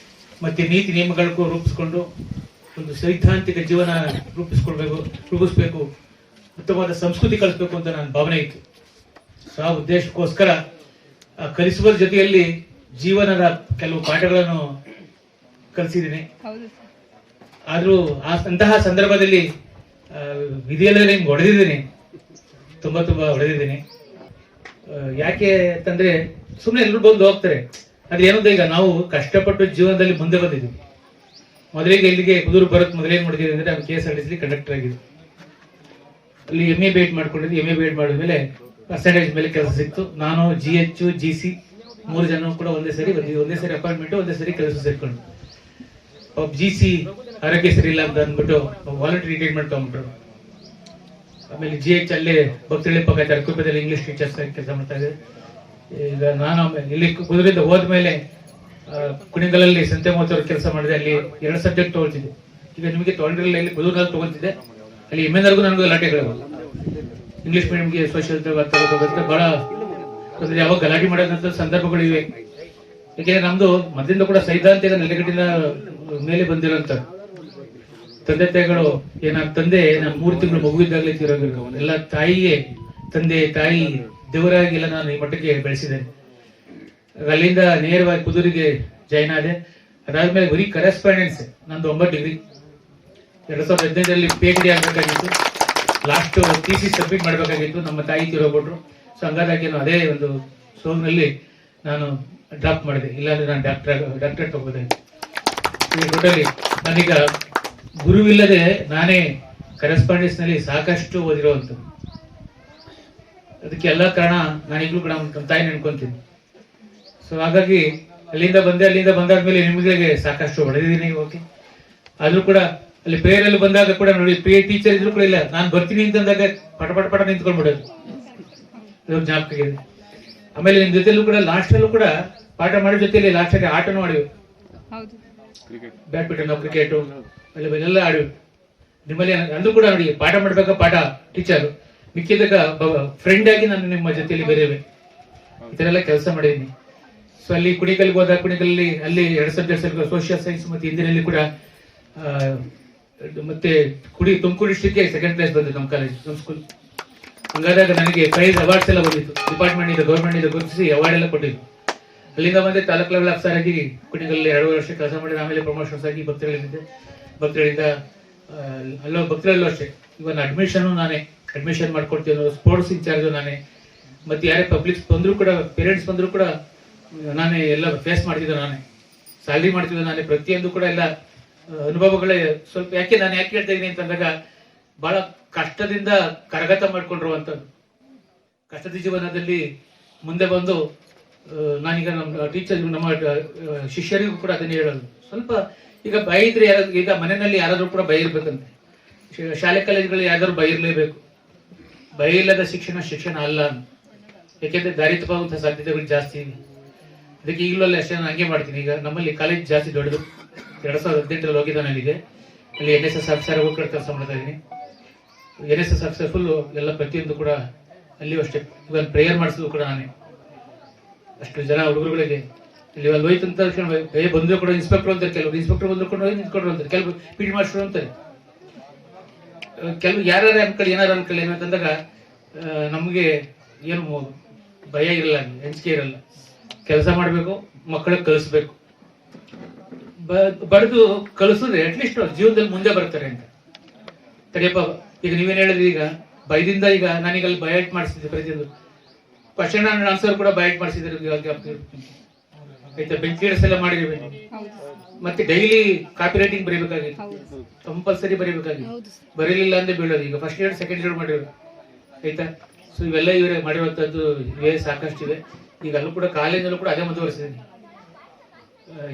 ಮತ್ತೆ ನೀತಿ ನಿಯಮಗಳಿಗೂ ರೂಪಿಸ್ಕೊಂಡು ಒಂದು ಸೈದ್ಧಾಂತಿಕ ಜೀವನ ರೂಪಿಸ್ಬೇಕು, ಉತ್ತಮವಾದ ಸಂಸ್ಕೃತಿ ಕಲಿಸ್ಬೇಕು ಅಂತ ನನ್ನ ಭಾವನೆ ಇತ್ತು. ಆ ಉದ್ದೇಶಕ್ಕೋಸ್ಕರ ಕಲಿಸುವ ಜೊತೆಯಲ್ಲಿ ಜೀವನದ ಕೆಲವು ಪಾಠಗಳನ್ನು ಕಲಿಸಿದ್ದೀನಿ. ಆದ್ರೂ ಅಂತಹ ಸಂದರ್ಭದಲ್ಲಿ ವಿಧಿಯಲ್ಲಿ ಹೊಡೆದಿದ್ದೀನಿ, ತುಂಬಾ ಹೊಡೆದಿದ್ದೀನಿ. ಯಾಕೆ ಅಂತಂದ್ರೆ ಸುಮ್ಮನೆ ಎಲ್ಲರೂ ಬಂದು ಹೋಗ್ತಾರೆ. ಅದ್ರ ಏನಂದ್ರೆ ಈಗ ನಾವು ಕಷ್ಟಪಟ್ಟು ಜೀವನದಲ್ಲಿ ಮುಂದೆ ಬಂದಿದ್ವಿ. ಮೊದಲಿಗೆ ಇಲ್ಲಿಗೆ ಕುದೂರು ಬರೋಕ್ ಮೊದಲೇನ್ ಮಾಡಿದ್ವಿ ಅಂದ್ರೆ ನಾನು KSRTC ಕಂಡಕ್ಟರ್ ಆಗಿದ್ವಿ. ಅಲ್ಲಿ MA BEd ಮಾಡ್ಕೊಂಡಿದ್ವಿ. MA BEd ಮಾಡಿದ್ಮೇಲೆ ಪರ್ಸೆಂಟೇಜ್ ಮೇಲೆ ಕೆಲಸ ಸಿಕ್ತು. ನಾನು GH GC 3 ಜನ ಕೂಡ ಒಂದೇ ಸರಿ ಅಪಾಯಿಂಟ್ಮೆಂಟ್, ಒಂದೇ ಸರಿ ಕೆಲಸ ಸೇರ್ಕೊಂಡು. GC ಆರೋಗ್ಯ ಸರಿ ಇಲ್ಲ ಅಂತ ಅಂದ್ಬಿಟ್ಟು ವಾಲಂಟರಿ ರಿಟೈರ್ಮೆಂಟ್ ತಗೊಂಡ್ಬಿಟ್ರು. ಆಮೇಲೆ GH ಅಲ್ಲೇ ಭಕ್ತಳ್ಳಿ ಪಕ್ಕ ತರಕೂಪದಲ್ಲಿ ಇಂಗ್ಲಿಷ್ ಟೀಚರ್ಸ್ ಆಗಿ ಕೆಲಸ ಮಾಡ್ತಾ ಇದ್ದೆ. ಈಗ ನಾನು ಇಲ್ಲಿ ಕುದುರೆಯಿಂದ ಹೋದ್ಮೇಲೆ ಕುಣಿಗಲಲ್ಲಿ ಸಂತೆ ಮಹೋತ್ಸವ ಕೆಲಸ ಮಾಡಿದೆ. ಅಲ್ಲಿ 2 ಸಬ್ಜೆಕ್ಟ್ ತಗೊಳ್ತಿದ್ದೆ. ಈಗ ನಿಮಗೆ ತೊಗೊಂಡಿರಲಿಲ್ಲ, ಇಲ್ಲಿ ಕುದುರೆನಲ್ಲಿ ತಗೊಳ್ತಿದ್ದೆ. ಅಲ್ಲಿ MNವರೆಗೂ ನನಗೂ ಗಲಾಟೆಗಳು, ಇಂಗ್ಲಿಷ್ ಮೀಡಿಯಂಗೆ ಸೋಷಿಯಲ್ ತಗೋಬೇಕು ಬಹಳ ತೊಂದರೆ. ಯಾವಾಗ ಗಲಾಟೆ ಮಾಡೋದಂತ ಸಂದರ್ಭಗಳು ಇವೆ. ಯಾಕೆಂದ್ರೆ ನಮ್ದು ಮೊದಲಿಂದ ಕೂಡ ಸೈದ್ಧಾಂತಿಕ ನೆಲೆಗಟ್ಟಿನ ಮೇಲೆ ಬಂದಿರೋಂತ ತಂದೆ ತಾಯಿಗಳು. ತಂದೆ ನಾನು 3 ತಿಂಗಳು ಮಗುವಿದ್ದಾಗಲೇ ತೀರೋಗಿರ್ಬೇಕು. ಎಲ್ಲ ತಾಯಿಯೇ ತಂದೆ ತಾಯಿ ದೇವರಾಗಿ ಎಲ್ಲ ನಾನು ಈ ಮಟ್ಟಕ್ಕೆ ಬೆಳೆಸಿದ್ದೇನೆ. ಅಲ್ಲಿಂದ ನೇರವಾಗಿ ಕುದುರಿಗೆ ಜಾಯ್ನ್ ಆದೆ. ಅದಾದ್ಮೇಲೆ ಬರೀ ಕರೆಸ್ಪಾಂಡೆನ್ಸ್ ನಂದು 9 ಡಿಗ್ರಿ. 2015ರಲ್ಲಿ PhD ಆಗ್ಬೇಕಾಗಿತ್ತು. ಲಾಸ್ಟ್ ಥೀಸಿಸ್ ಸಬ್ಮಿಟ್ ಮಾಡ್ಬೇಕಾಗಿತ್ತು. ನಮ್ಮ ತಾಯಿ ತೀರೋಗ್ಬಿಟ್ರು. ಸೊ ಹಂಗಾಗಿ ಅದೇ ಒಂದು ಸೋಗಿನಲ್ಲಿ ನಾನು ಡ್ರಾಪ್ ಮಾಡಿದೆ. ಇಲ್ಲಾಂದ್ರೆ ನಾನು ಡಾಕ್ಟರೇಟ್ ತಗೋದಾಯ್ತು. ಟೋಟಲಿ ನಾನೀಗ ಗುರುವಿಲ್ಲದೆ ನಾನೇ ಕರೆಸ್ಪಾಂಡೆನ್ಸ್ ನಲ್ಲಿ ಸಾಕಷ್ಟು ಓದಿರುವಂಥದ್ದು. ಅದಕ್ಕೆ ಎಲ್ಲ ಕಾರಣ ನಾನೀಗಲೂ ಕೂಡ ನಮ್ಮ ತಾಯಿ ನೆನ್ಕೊಂತೀನಿ. ಸೊ ಹಾಗಾಗಿ ಅಲ್ಲಿಂದ ಬಂದಾದ್ಮೇಲೆ ನಿಮಗೆ ಸಾಕಷ್ಟು ಹೊಡೆದಿದ್ದೀನಿ. ಓಕೆ, ಆದ್ರೂ ಕೂಡ ಅಲ್ಲಿ ಪ್ರೇಯರಲ್ಲಿ ಬಂದಾಗ ಕೂಡ ನೋಡಿ, ಟೀಚರ್ ಇದ್ರು ಕೂಡ ಇಲ್ಲ, ನಾನು ಬರ್ತೀನಿ ಅಂತಂದಾಗ ಪಟ ನಿಂತ್ಕೊಂಡ್ಬಿಡೋದು. ಅದು ಜ್ಞಾಪಕ ಇದೆ. ಆಮೇಲೆ ನಿಮ್ ಜೊತೆಲೂ ಕೂಡ ಲಾಸ್ಟ್ ಅಲ್ಲೂ ಕೂಡ ಪಾಠ ಮಾಡೋ ಜೊತೆಲಿ ಲಾಸ್ಟ್ ಅಲ್ಲಿ ಆಟನೂ ಆಡಿವಿ. ಬ್ಯಾಡ್ಮಿಂಟನ್, ಕ್ರಿಕೆಟ್ ಎಲ್ಲ ಆಡಿವಿ ನಿಮ್ಮಲ್ಲಿ. ಅಂದ್ರೂ ಕೂಡ ನೋಡಿ, ಪಾಠ ಮಾಡ್ಬೇಕಾ ಪಾಠ ಟೀಚರ್, ಮಿಕ್ಕಿದಾಗ ಫ್ರೆಂಡ್ ಆಗಿ ನಾನು ನಿಮ್ಮ ಜೊತೆಲಿ ಬೇರೆ ಈ ತರ ಎಲ್ಲ ಕೆಲಸ ಮಾಡಿದ್ದೀನಿ. ಸೊ ಅಲ್ಲಿ ಕುಣಿಗಲ್ಗೆ ಹೋದಾಗ ಕುಣಿಗಲ್ಲಿ ಅಲ್ಲಿ 2 ಸಬ್ಜೆಕ್ಟ್ಸ್ ಸೋಷಿಯಲ್ ಸೈನ್ಸ್ ಮತ್ತೆ ಹಿಂದಿನಲ್ಲಿ ಕೂಡ ಮತ್ತೆ ತುಮಕೂರು ಡಿಸ್ಟ್ರಿಕ್ಗೆ 2nd ಪ್ಲೇಸ್ ಬಂದಿತ್ತು ನಮ್ಮ ಕಾಲೇಜ್, ನಮ್ಮ ಸ್ಕೂಲ್. ಹಂಗಾದಾಗ ನನಗೆ ಪ್ರೈಸ್ ಅವಾರ್ಡ್ಸ್ ಎಲ್ಲ ಬಂದಿತ್ತು. ಡಿಪಾರ್ಟ್ಮೆಂಟ್ ಇಂದ ಗೌರ್ಮೆಂಟ್ ಇಂದ ಗುರುತಿಸಿ ಅವಾರ್ಡ್ ಎಲ್ಲ ಕೊಟ್ಟಿದ್ದು. ಅಲ್ಲಿಂದ ಬಂದೆ ತಾಲೂಕು ಲೆವೆಲ್ ಆಫೀಸರ್ ಆಗಿ ಕುಣಿಗಲ್ಲಿ 2 ವರ್ಷ ಕೆಲಸ ಮಾಡಿದ. ಆಮೇಲೆ ಪ್ರಮೋಷನ್ಸ್ ಆಗಿ ಭಕ್ತಗಳಿಂದ ಅಲ್ಲೋ ಭಕ್ತರಲ್ಲೂ ಅಷ್ಟೇ. ಇವನ್ ಅಡ್ಮಿಷನ್ ಮಾಡ್ಕೊಡ್ತೀನಿ. ಸ್ಪೋರ್ಟ್ಸ್ ಇನ್ಚಾರ್ಜ್ ನಾನೇ. ಮತ್ತೆ ಯಾರೇ ಪಬ್ಲಿಕ್ಸ್ ಬಂದ್ರು ಕೂಡ, ಪೇರೆಂಟ್ಸ್ ಬಂದ್ರು ಕೂಡ ನಾನೇ ಎಲ್ಲ ಫೇಸ್ ಮಾಡ್ತಿದ್ದೆ. ನಾನೇ ಸ್ಯಾಲ್ರಿ ಮಾಡ್ತಿದ್ದೆ. ನಾನೇ ಪ್ರತಿಯೊಂದು ಕೂಡ ಎಲ್ಲ ಅನುಭವಗಳೇ ಸ್ವಲ್ಪ. ಯಾಕೆ ಹೇಳ್ತಾ ಇದೀನಿ ಅಂತಂದಾಗ, ಬಹಳ ಕಷ್ಟದಿಂದ ಕರಗತ ಮಾಡ್ಕೊಂಡಿರುವಂತದ್ದು. ಕಷ್ಟದ ಜೀವನದಲ್ಲಿ ಮುಂದೆ ಬಂದು ನಾನೀಗ ನಮ್ಮ ಟೀಚರ್, ನಮ್ಮ ಶಿಷ್ಯರಿಗೂ ಕೂಡ ಅದನ್ನೇ ಹೇಳೋದು. ಸ್ವಲ್ಪ ಈಗ ಬೈದ್ರೆ ಯಾರಾದ್ರು, ಈಗ ಮನೆಯಲ್ಲಿ ಯಾರಾದ್ರೂ ಕೂಡ ಬೈರ್ಬೇಕಂತೆ. ಶಾಲೆ ಕಾಲೇಜುಗಳು ಯಾವ್ದಾದ್ರು ಬೈರ್ಲೇಬೇಕು. ಬೈಯಿಲ್ಲದ ಶಿಕ್ಷಣ ಅಲ್ಲ. ಯಾಕೆಂದ್ರೆ ದಾರಿ ತಪ್ಪುವಂತಹ ಸಾಧ್ಯತೆಗಳು ಜಾಸ್ತಿ ಇದೆ. ಅದಕ್ಕೆ ಈಗಲೂ ಅಷ್ಟೇ ನಾನು ಹಂಗೆ ಮಾಡ್ತೀನಿ. ಈಗ ನಮ್ಮಲ್ಲಿ ಕಾಲೇಜ್ ಜಾಸ್ತಿ ದೊಡ್ಡದು. 2018ರಲ್ಲಿ ಹೋಗಿದ್ದಾನೆ ಅಲ್ಲಿಗೆ. ಅಲ್ಲಿ NSS ಆಫೀಸರ್ ಹೋಗಿ ಕೆಲಸ ಮಾಡ್ತಾ ಇದ್ದೀನಿ. NSS ಆಫೀಸರ್ ಫುಲ್ ಎಲ್ಲ ಪ್ರತಿಯೊಂದು ಕೂಡ ಅಲ್ಲಿಯೂ ಅಷ್ಟೇ. ಇವಾಗ ಪ್ರೇಯರ್ ಮಾಡಿಸೋದು ಕೂಡ ನಾನೇ. ಅಷ್ಟು ಜನ ಹುಡುಗರುಗಳಿಗೆ ಇಲ್ಲಿ ಅಲ್ಲಿ ಹೋಯ್ತು ಅಂತ ಭಯ ಬಂದ್ರು ಕೂಡ ಇನ್ಸ್ಪೆಕ್ಟರ್ ಅಂತಾರೆ. ಕೆಲವರು ಇನ್ಸ್ಪೆಕ್ಟರ್ ಬಂದ್ರು ಕೂಡ ನಿಂತ್ಕೊಂಡ್ರು ಅಂತಾರೆ. ಕೆಲವರು PD ಮಾಸ್ಟರ್ ಅಂತಾರೆ. ಕೆಲವು ಯಾರು ಅನ್ಕೊಳ್ಳಿ, ಏನಾರು ಅನ್ಕೊಳ್ಳಿ ಏನಂತಂದಾಗ ನಮ್ಗೆ ಏನು ಭಯ ಇರಲ್ಲ, ಹೆಂಚಿಕೆ ಇರಲ್ಲ. ಕೆಲಸ ಮಾಡ್ಬೇಕು, ಮಕ್ಕಳಿಗೆ ಕಲಿಸ್ಬೇಕು. ಬರೆದು ಕಲಿಸಿದ್ರೆ ಅಟ್ಲೀಸ್ಟ್ ಜೀವನದಲ್ಲಿ ಮುಂದೆ ಬರ್ತಾರೆ ಅಂತ. ತಡಿಯಪ್ಪ, ಈಗ ನೀವೇನ್ ಹೇಳಿದ್ರಿ, ಈಗ ಭಯದಿಂದ ಈಗ ನಾನೀಗ ಅಲ್ಲಿ ಬಯಾಟ್ ಮಾಡಿಸಿದ್ದೆ. ಪ್ರತಿಯೊಂದು ಕ್ವಶನ್ ಅಂಡ್ ಆನ್ಸರ್ ಕೂಡ ಬಯಾಟ್ ಮಾಡಿಸಿದ್ರೆ ಆಯ್ತಾ. ಬೆಂಚ್ ಲೀಡರ್ಸ್ ಎಲ್ಲ ಮಾಡಿದ್ವಿ. ಮತ್ತೆ ಡೈಲಿ ಕಾಪಿ ರೈಟಿಂಗ್ ಬರೀಬೇಕಾಗಿತ್ತು, ಕಂಪಲ್ಸರಿ ಬರೀಬೇಕಾಗಿತ್ತು. ಬರೀಲಿಲ್ಲ ಅಂದ್ರೆ ಬೀಳೋದು. ಈಗ ಫಸ್ಟ್ ಇಯರ್ ಸೆಕೆಂಡ್ ಇಯರ್ ಮಾಡಿರೋದು ಆಯ್ತಾ. ಸೊ ಇವೆಲ್ಲ ಇವರೇ ಮಾಡಿರುವಂತದ್ದು ಇವೇ ಸಾಕಷ್ಟಿದೆ. ಈಗ ಅಲ್ಲೂ ಕೂಡ ಕಾಲೇಜಲ್ಲೂ ಕೂಡ ಅದೇ ಮುಂದುವರಿಸಿದ್ದೀನಿ.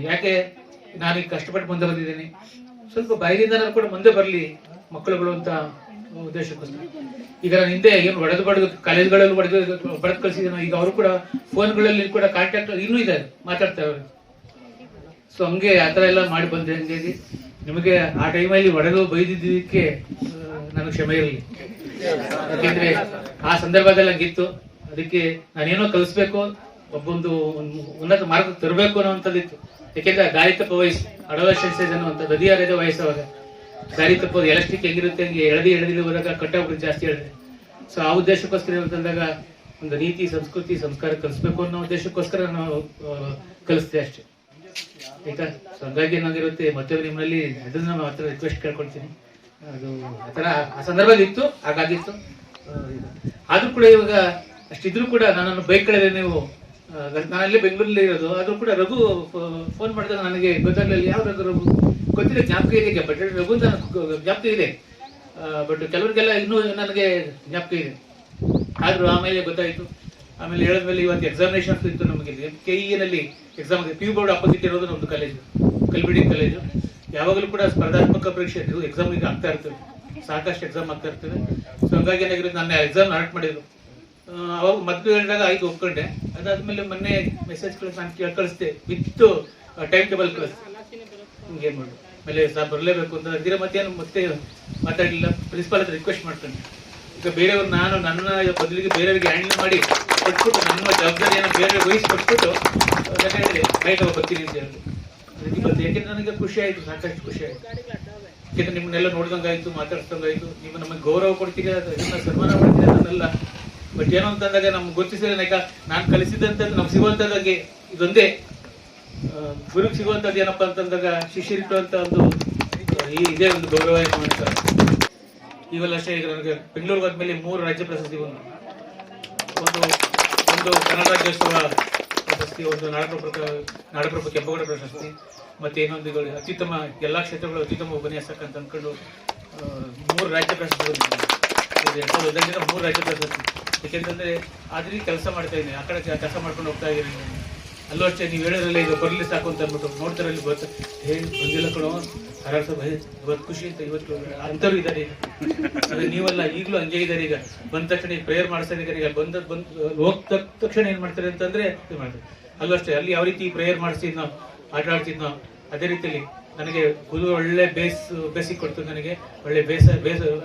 ಯಾಕೆ ನಾನೀಗ ಕಷ್ಟಪಟ್ಟು ಮುಂದೆ ಬಂದಿದ್ದೀನಿ. ಸ್ವಲ್ಪ ಬಾಯಿದಿಂದ ಕೂಡ ಮುಂದೆ ಬರಲಿ ಮಕ್ಕಳುಗಳು ಅಂತ ಉದ್ದೇಶಕ್ಕೋಸ್ಕರ. ಈಗ ನಾನು ಹಿಂದೆ ಏನು ಬಡದು ಕಾಲೇಜ್ಗಳಲ್ಲಿ ಬಡದು ಕಳಿಸಿದ್ದೇನೆ. ಈಗ ಅವರು ಕೂಡ ಫೋನ್ಗಳಲ್ಲಿ ಕೂಡ ಕಾಂಟ್ಯಾಕ್ಟ್ ಇನ್ನೂ ಇದೆ, ಮಾತಾಡ್ತಾರೆ ಅವರು. ಸೊ ಹಂಗೆ ಆತರ ಎಲ್ಲ ಮಾಡಿ ಬಂದೆ. ಹಂಗಾಗಿ ನಿಮಗೆ ಆ ಟೈಮಲ್ಲಿ ಹೊಡೆದು ಬೈದಿದ್ದಕ್ಕೆ ನನಗೆ ಕ್ಷಮೆ ಇರಲಿ. ಯಾಕೆಂದ್ರೆ ಆ ಸಂದರ್ಭದಲ್ಲಿ ಹಂಗಿತ್ತು. ಅದಕ್ಕೆ ನಾನೇನೋ ಕಲಿಸ್ಬೇಕು, ಒಬ್ಬೊಂದು ಉನ್ನತ ಮಾರ್ಗ ತರಬೇಕು ಅನ್ನೋಂಥದ್ದಿತ್ತು. ಯಾಕೆಂದ್ರೆ ದಾರಿ ತಪ್ಪ ವಯಸ್ಸು, ಅಡೋಲೆಸೆನ್ಸ್ ಅನ್ನುವಂಥದ್ದು ಹದಿಹರೆಯದ ವಯಸ್ಸು. ಅವಾಗ ದಾರಿ ತಪ್ಪೋದು ಎಲಾಸ್ಟಿಕ್ ಹೆಂಗಿರುತ್ತೆ ಹಂಗೆ ಎಳೆದಿ ಹೋದಾಗ ಕಟ್ಟಾಗ್ಬಿಟ್ಟು ಜಾಸ್ತಿ ಹೇಳಿದೆ. ಸೊ ಆ ಉದ್ದೇಶಕ್ಕೋಸ್ಕರ ಅಂತಂದಾಗ ಒಂದು ರೀತಿ, ಸಂಸ್ಕೃತಿ, ಸಂಸ್ಕಾರ ಕಲಿಸ್ಬೇಕು ಅನ್ನೋ ಉದ್ದೇಶಕ್ಕೋಸ್ಕರ ನಾವು ಕಲಿಸ್ತೀವಿ ಅಷ್ಟೇ ಆಯ್ತಾ. ಸೊ ಹಂಗಾಗಿ ಏನಾಗಿರುತ್ತೆ, ಮತ್ತೆ ನಿಮ್ಮಲ್ಲಿ ಅದನ್ನ ಮಾತ್ರ ರಿಕ್ವೆಸ್ಟ್ ಕೇಳ್ಕೊಳ್ತೀನಿ. ಅದು ಆತರ ಆ ಸಂದರ್ಭದಲ್ಲಿ ಇತ್ತು, ಹಾಗಾಗಿತ್ತು. ಆದ್ರೂ ಕೂಡ ಇವಾಗ ಅಷ್ಟಿದ್ರು ಕೂಡ ನನ್ನನ್ನು ಬೈಕ್ಗಳಲ್ಲಿ ನೀವು, ನಾನಲ್ಲಿ ಬೆಂಗಳೂರಲ್ಲಿ ಇರೋದು, ಆದ್ರೂ ಕೂಡ ರಘು ಫೋನ್ ಮಾಡಿದಾಗ ನನಗೆ ಗೊತ್ತಾಗ್ಲಿಲ್ಲ ಯಾವ ರಘು ಗೊತ್ತಿದೆ, ಜ್ಞಾಪಕ ಇದೆ. ಬಟ್ ರಘು ಅಂತ ಜ್ಞಾಪಕ ಇದೆ, ಬಟ್ ಕೆಲವರಿಗೆಲ್ಲ ಇನ್ನೂ ನನಗೆ ಜ್ಞಾಪಕ ಇದೆ. ಆದ್ರೂ ಆಮೇಲೆ ಗೊತ್ತಾಯ್ತು. ಆಮೇಲೆ ಹೇಳಿದ್ಮೇಲೆ ಇವತ್ತು ಎಕ್ಸಾಮಿನೇಷನ್ಸ್ ಇತ್ತು ನಮಗೆ. KEನಲ್ಲಿ ಎಕ್ಸಾಮ್, PU ಬೋರ್ಡ್ ಅಪೋಸಿಟ್ ಇರೋದು ನಮ್ದು ಕಾಲೇಜು, ಕಲ್ಬಿಡಿ ಕಾಲೇಜು. ಯಾವಾಗಲೂ ಕೂಡ ಸ್ಪರ್ಧಾತ್ಮಕ ಪರೀಕ್ಷೆ ಎಕ್ಸಾಮ್ ಈಗ ಆಗ್ತಾ ಇರ್ತದೆ. ಸಾಕಷ್ಟು ಎಕ್ಸಾಮ್ ಆಗ್ತಾ ಇರ್ತದೆ. ಸೊ ಹಂಗಾಗಿ ಏನಾಗಿರೋದು, ನನ್ನ ಎಕ್ಸಾಮ್ ಅಟೆಂಡ್ ಮಾಡಿದ್ರು. ಅವಾಗ ಮೊದಲು ಹೇಳಿದಾಗ ಆಯ್ತು ಒಪ್ಕೊಂಡೆ. ಅದಾದ್ಮೇಲೆ ಮೊನ್ನೆ ಮೆಸೇಜ್ಗಳು ನಾನು ಕಳಿಸ್ದೆ, ವಿತ್ ಟೈಮ್ ಟೇಬಲ್ ಕಳಿಸ್ದೆ. ಹಿಂಗೆ ಏನು ಮಾಡೋದು, ಆಮೇಲೆ ಸರ್ ಬರಲೇಬೇಕು ಅಂತ ಅಂದಿರ ಮತ್ತೇನು ಮತ್ತೆ ಮಾತಾಡಲಿಲ್ಲ. ಪ್ರಿನ್ಸಿಪಾಲ್ ಹತ್ರ ರಿಕ್ವೆಸ್ಟ್ ಮಾಡ್ಕೊಂಡು, ಈಗ ಬೇರೆಯವ್ರು ನಾನು ನನ್ನ ಬದಲಿಗೆ ಬೇರೆಯವ್ರಿಗೆ ಹ್ಯಾಂಡಲ್ ಮಾಡಿ ಕೊಟ್ಬಿಟ್ಟು ನನ್ನ ಜವಾಬ್ದಾರಿಯನ್ನು ಬೇರೆ ವಹಿಸಿ ಕೊಟ್ಬಿಟ್ಟು ಯಾಕಂದರೆ ಬೈಕ್ ಬರ್ತೀನಿ ಅಂತ ಹೇಳಿದ್ರು. ಅದಕ್ಕೆ ಬಂದು ಯಾಕೆಂದ್ರೆ ನನಗೆ ಖುಷಿ ಆಯಿತು, ಸಾಕಷ್ಟು ಖುಷಿ ಆಯಿತು. ಯಾಕೆಂದ್ರೆ ನಿಮ್ಮನ್ನೆಲ್ಲ ನೋಡ್ದಂಗಾಯ್ತು, ಮಾತಾಡ್ಸ್ದಂಗಾಯ್ತು. ನೀವು ನಮಗೆ ಗೌರವ ಕೊಡ್ತೀರಿ, ಅದನ್ನ ಸನ್ಮಾನ ಮಾಡ್ತೀರಿ ಅದನ್ನೆಲ್ಲ. ಬಟ್ ಏನೋ ಅಂತಂದಾಗ ನಮ್ಗೆ ಗೊತ್ತಿಸಿದ್ರೆ ನಾನು ಕಲಿಸಿದಂಥದ್ದು ನಮ್ಗೆ ಸಿಗುವಂಥದ್ದಾಗೆ ಇದೊಂದೇ. ಗುರುಗೆ ಸಿಗುವಂಥದ್ದು ಏನಪ್ಪ ಅಂತಂದಾಗ ಶಿಷ್ಯರಿಟ್ಟುವಂಥ ಒಂದು ಇದೇ ಒಂದು ಗೌರವ ಏನು ಅಂತ. ಇವೆಲ್ಲ ಅಷ್ಟೇ. ಈಗ ನನಗೆ ಬೆಂಗಳೂರಿಗೆ ಹೋದ್ಮೇಲೆ 3 ರಾಜ್ಯ ಪ್ರಶಸ್ತಿ ಬಂದು, ಒಂದು ಕನ್ನಡ ರಾಜ್ಯೋತ್ಸವ ಪ್ರಶಸ್ತಿ, ಒಂದು ನಾಡಪ್ರಭು ಕೆಂಪೇಗೌಡ ಪ್ರಶಸ್ತಿ, ಮತ್ತೆ ಇನ್ನೊಂದು ಅತ್ಯುತ್ತಮ ಎಲ್ಲ ಕ್ಷೇತ್ರಗಳು ಅತ್ಯುತ್ತಮ ಉಪನ್ಯಾಸಕ ಅಂತ ಅಂದ್ಕೊಂಡು 3 ರಾಜ್ಯ ಪ್ರಶಸ್ತಿ ಬಂದಿದ್ದೀನಿ. 2015 3 ರಾಜ್ಯ ಪ್ರಶಸ್ತಿ. ಯಾಕೆಂತಂದ್ರೆ ಆದ್ರೆ ಕೆಲಸ ಮಾಡ್ತಾ ಇದ್ದೀನಿ, ಆ ಕಡೆ ಕೆಲಸ ಮಾಡ್ಕೊಂಡು ಹೋಗ್ತಾ ಇದ್ದೀನಿ. ಅಲ್ಲೂ ಅಷ್ಟೇ, ನೀವು ಹೇಳೋದ್ರಲ್ಲ ಈಗ ಬರಲಿ ಸಾಕು ಅಂತ ಅಂದ್ಬಿಟ್ಟು ನೋಡ್ತಾರಲ್ಲಿ ಬಂದಿಲ್ಲ ಕೊಡೋ ಇವತ್ತು ಖುಷಿ ಅಂತ. ಇವತ್ತು ಅಂಥವ್ರು ಇದ್ದಾರೆ ಈಗ, ಅದೇ ನೀವೆಲ್ಲ ಈಗಲೂ ಹಂಗೆ ಇದ್ದಾರೆ. ಈಗ ಬಂದ ತಕ್ಷಣ ಪ್ರೇಯರ್ ಮಾಡಿಸ್ತಾ ಇದ್ದಾರೆ. ಈಗ ಬಂದ ಹೋಗ್ದ ತಕ್ಷಣ ಏನ್ ಮಾಡ್ತಾರೆ ಅಂತಂದ್ರೆ ಇದು ಮಾಡ್ತಾರೆ. ಅಲ್ಲೂ ಅಷ್ಟೇ, ಅಲ್ಲಿ ಯಾವ ರೀತಿ ಪ್ರೇಯರ್ ಮಾಡಿಸ್ತಿದ್ ನಾವು, ಆಟ ಆಡ್ತಿದ್ ನಾವು, ಅದೇ ರೀತಿಯಲ್ಲಿ ನನಗೆ ಒಳ್ಳೆ ಬೇಸಿಕ್ ಕೊಡ್ತು. ನನಗೆ ಒಳ್ಳೆ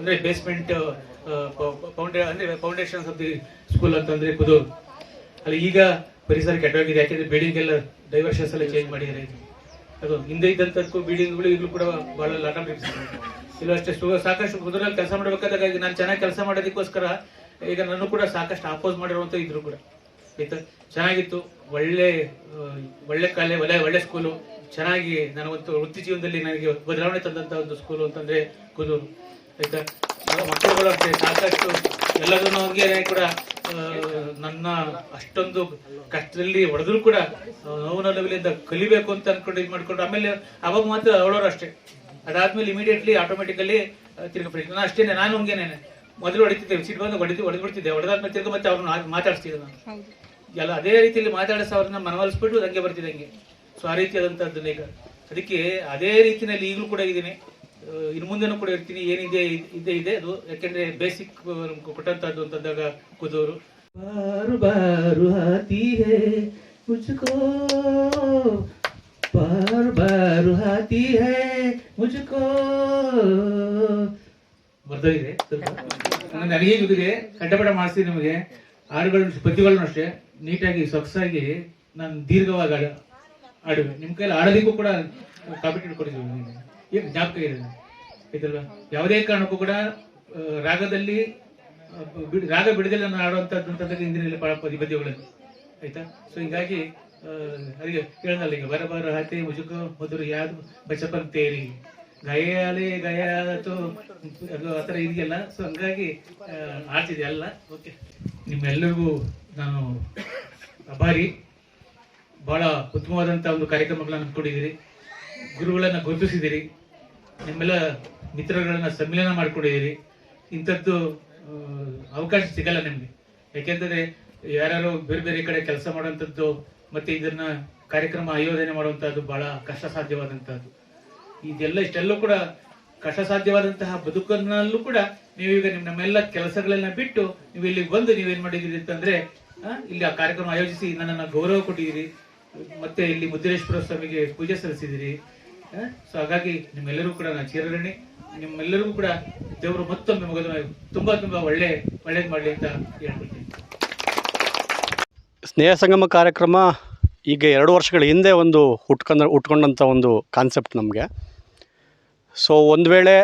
ಅಂದ್ರೆ basement foundations of the school ಅಂತಂದ್ರೆ ಕುದೂರು. ಅಲ್ಲಿ ಈಗ ಪರಿಸರ ಕೆಟ್ಟೋಗಿದೆ, ಯಾಕೆಂದ್ರೆ ಬಿಲ್ಡಿಂಗ್ ಎಲ್ಲ ಡೈವರ್ಷನ್ಸ್ ಎಲ್ಲ ಚೇಂಜ್ ಮಾಡಿದ್ದಾರೆ. ಅದು ಹಿಂದೆ ಇದ್ದಂಥದ್ದು ಬಿಲ್ಡಿಂಗ್ಗಳು ಈಗಲೂ ಕೂಡ ಬಹಳ ಲಾಟ ಇಲ್ಲ ಅಷ್ಟೇ. ಸಾಕಷ್ಟು ಕುದೂರಲ್ಲಿ ಕೆಲಸ ಮಾಡಬೇಕಾದಾಗ ನಾನು ಚೆನ್ನಾಗಿ ಕೆಲಸ ಮಾಡೋದಕ್ಕೋಸ್ಕರ ಈಗ ನಾನು ಕೂಡ ಸಾಕಷ್ಟು ಅಪೋಸ್ ಮಾಡಿರುವಂತ ಇದ್ರು ಕೂಡ ಆಯ್ತಾ. ಚೆನ್ನಾಗಿತ್ತು, ಒಳ್ಳೆ ಕಾಲೇ, ಒಳ್ಳೆ ಸ್ಕೂಲು. ಚೆನ್ನಾಗಿ ನನಗೊಂದು ವೃತ್ತಿ ಜೀವನದಲ್ಲಿ ನನಗೆ ಬದಲಾವಣೆ ತಂದಂತ ಒಂದು ಸ್ಕೂಲು ಅಂತಂದ್ರೆ ಕುದೂರು ಆಯ್ತಾ. ಮಕ್ಕಳುಗಳು ಅಷ್ಟೇ ಸಾಕಷ್ಟು ಎಲ್ಲದನ್ನು ಹಂಗೆ ಕೂಡ ನನ್ನ ಅಷ್ಟೊಂದು ಕಷ್ಟದಲ್ಲಿ ಹೊಡೆದ್ರು ಕೂಡ ನೋವಿನಿಂದ ಕಲಿಬೇಕು ಅಂತ ಅನ್ಕೊಂಡು ಇದು ಮಾಡ್ಕೊಂಡು ಆಮೇಲೆ ಅವಾಗ ಮಾತ್ರ ಅವಳವರು ಅಷ್ಟೇ. ಅದಾದ್ಮೇಲೆ ಇಮಿಡಿಯೇಟ್ಲಿ ಆಟೋಮೆಟಿಕಲಿ ತಿರ್ಗಿ ನಾನು ಅಷ್ಟೇನೆ. ನಾನು ಹಂಗೇನೇನೆ ಮೊದಲು ಹೊಡಿತಿದ್ದೆ, ಸಿಟ್ಟು ಬಂದು ಹೊಡೆದ್ಬಿಡ್ತಿದ್ದೆ. ಹೊಡೆದಾದ್ಮೇಲೆ ತಿರ್ಗಿ ಮತ್ತೆ ಅವ್ರನ್ನ ಮಾತಾಡಿಸ್ತಿದ್ದೆ ನಾನು ಎಲ್ಲ. ಅದೇ ರೀತಿಯಲ್ಲಿ ಮಾತಾಡಿಸ ಅವ್ರನ್ನ ಮನವೊಲಿಸ್ಬಿಟ್ಟು ಹಂಗೆ ಬರ್ತಿದ್ದಂಗೆ. ಸೊ ಆ ರೀತಿಯಾದಂತದ್ದನ್ನ ಈಗ ಅದಕ್ಕೆ ಅದೇ ರೀತಿಯಲ್ಲಿ ಈಗಲೂ ಕೂಡ ಇದ್ದೀನಿ, ಇನ್ನು ಮುಂದೆನೂ ಕೂಡ ಇರ್ತೀನಿ. ಏನಿದೆ ಇದೆ ಅದು, ಯಾಕೆಂದ್ರೆ ಬೇಸಿಕ್ ಕೊಟ್ಟಂತದ್ದು ಅಂತಂದಾಗ ಕುದೂರು. ಬಾರು ಬಾರು ಹಾತಿ ಹೇ ಮುಜ್ಕೋ, ಬಾರು ಬಾರು ಹಾತಿ ಹೇ ಮುಜ್ಕೋ ಬರ್ದಿದೆ. ನನಗೆ ಜೊತೆಗೆ ಕಂಠಪಾಠ ಮಾಡಿಸ್ತೀನಿ ನಿಮಗೆ. ಹಾಡುಗಳನ್ನ ಪದ್ಯಗಳನ್ನು ಅಷ್ಟೇ ನೀಟಾಗಿ ಸೊಗಸಾಗಿ ನಾನು ದೀರ್ಘವಾಗಿ ಆಡುವೆ. ನಿಮ್ಮ ಕೈಯಲ್ಲಿ ಆಡೋದಕ್ಕೂ ಕೂಡ ಕಾಂಪಿಟೇಟಿವ್ ಕೊಟ್ಟಿದ್ದೀವಿ. ಏನು ಜ್ಞಾಪಕ ಇದೆ ಆಯ್ತಲ್ವಾ. ಯಾವುದೇ ಕಾರಣಕ್ಕೂ ಕೂಡ ರಾಗದಲ್ಲಿ ರಾಗ ಬಿಡದೆಲ್ಲ ನಾನು ಆಡುವಂತದ್ದು ಹಿಂದಿನಲ್ಲಿ ಪದ್ಯಗಳಲ್ಲಿ ಆಯ್ತಾ. ಸೊ ಹಿಂಗಾಗಿ ಅದಕ್ಕೆ ಹೇಳಲ್ಲ ಈಗ ಬರ ಬರ ಹಾತೆ ಮುಜುಕ ಮೊದಲು ಯಾವ್ದು ಬಚಪನ್ ತೇರಿ ಗಯಾಲೆ ಗಯಾತು ಅದು ಆತರ ಇದೆಯಲ್ಲ. ಸೊ ಹಂಗಾಗಿ ಆಡ್ತಿದೆ ಅಲ್ಲ. ಓಕೆ, ನಿಮ್ಮೆಲ್ಲರಿಗೂ ನಾನು ಆಭಾರಿ. ಬಹಳ ಉತ್ತಮವಾದಂತ ಒಂದು ಕಾರ್ಯಕ್ರಮಗಳನ್ನ ಹಮ್ಮಿಕೊಂಡಿದ್ದೀರಿ, ಗುರುಗಳನ್ನ ಗುರುತಿಸಿದಿರಿ, ನಿಮ್ಮೆಲ್ಲ ಮಿತ್ರಗಳನ್ನ ಸಮ್ಮಿಲನ ಮಾಡ್ಕೊಂಡಿದ್ದೀರಿ. ಇಂಥದ್ದು ಅವಕಾಶ ಸಿಗಲ್ಲ ನಿಮ್ಗೆ. ಯಾಕೆಂದ್ರೆ ಯಾರು ಬೇರೆ ಬೇರೆ ಕಡೆ ಕೆಲಸ ಮಾಡುವಂಥದ್ದು ಮತ್ತೆ ಇದನ್ನ ಕಾರ್ಯಕ್ರಮ ಆಯೋಜನೆ ಮಾಡುವಂತಹದ್ದು ಬಹಳ ಕಷ್ಟ ಸಾಧ್ಯವಾದಂತಹದ್ದು. ಇಷ್ಟೆಲ್ಲೂ ಕೂಡ ಕಷ್ಟ ಸಾಧ್ಯವಾದಂತಹ ಬದುಕನ್ನಲ್ಲೂ ಕೂಡ ನೀವೀಗ ನಮ್ಮೆಲ್ಲ ಕೆಲಸಗಳನ್ನ ಬಿಟ್ಟು ನೀವು ಇಲ್ಲಿ ಬಂದು ನೀವೇನ್ ಮಾಡಿದಿರಿ ಅಂತಂದ್ರೆ ಇಲ್ಲಿ ಆ ಕಾರ್ಯಕ್ರಮ ಆಯೋಜಿಸಿ ನನ್ನನ್ನು ಗೌರವ ಕೊಟ್ಟಿದ್ದೀರಿ. ಮತ್ತೆ ಇಲ್ಲಿ ಮುದ್ದೇಶ್ವರ ಸ್ವಾಮಿಗೆ ಪೂಜೆ ಸಲ್ಲಿಸಿದಿರಿ. ಸೊ ಹಾಗಾಗಿ ನಿಮ್ಮೆಲ್ಲರಿಗೂ ಕೂಡ ನಾನು ಚಿರಋಣಿ. ನಿಮ್ಮೆಲ್ಲರಿಗೂ ಕೂಡ ದೇವರು ಮತ್ತೊಮ್ಮೆ ಮಗನ ತುಂಬಾ ತುಂಬಾ ಒಳ್ಳೇದು ಮಾಡಲಿ ಅಂತ ಹೇಳ್ಕೊಳ್ತೀನಿ. ಸ್ನೇಹ ಸಂಗಮ ಕಾರ್ಯಕ್ರಮ ಈಗ 2 ವರ್ಷಗಳ ಹಿಂದೆ ಒಂದು ಹುಟ್ಕೊಂಡಂಥ ಒಂದು ಕಾನ್ಸೆಪ್ಟ್ ನಮಗೆ. ಸೊ ಒಂದು ವೇಳೆ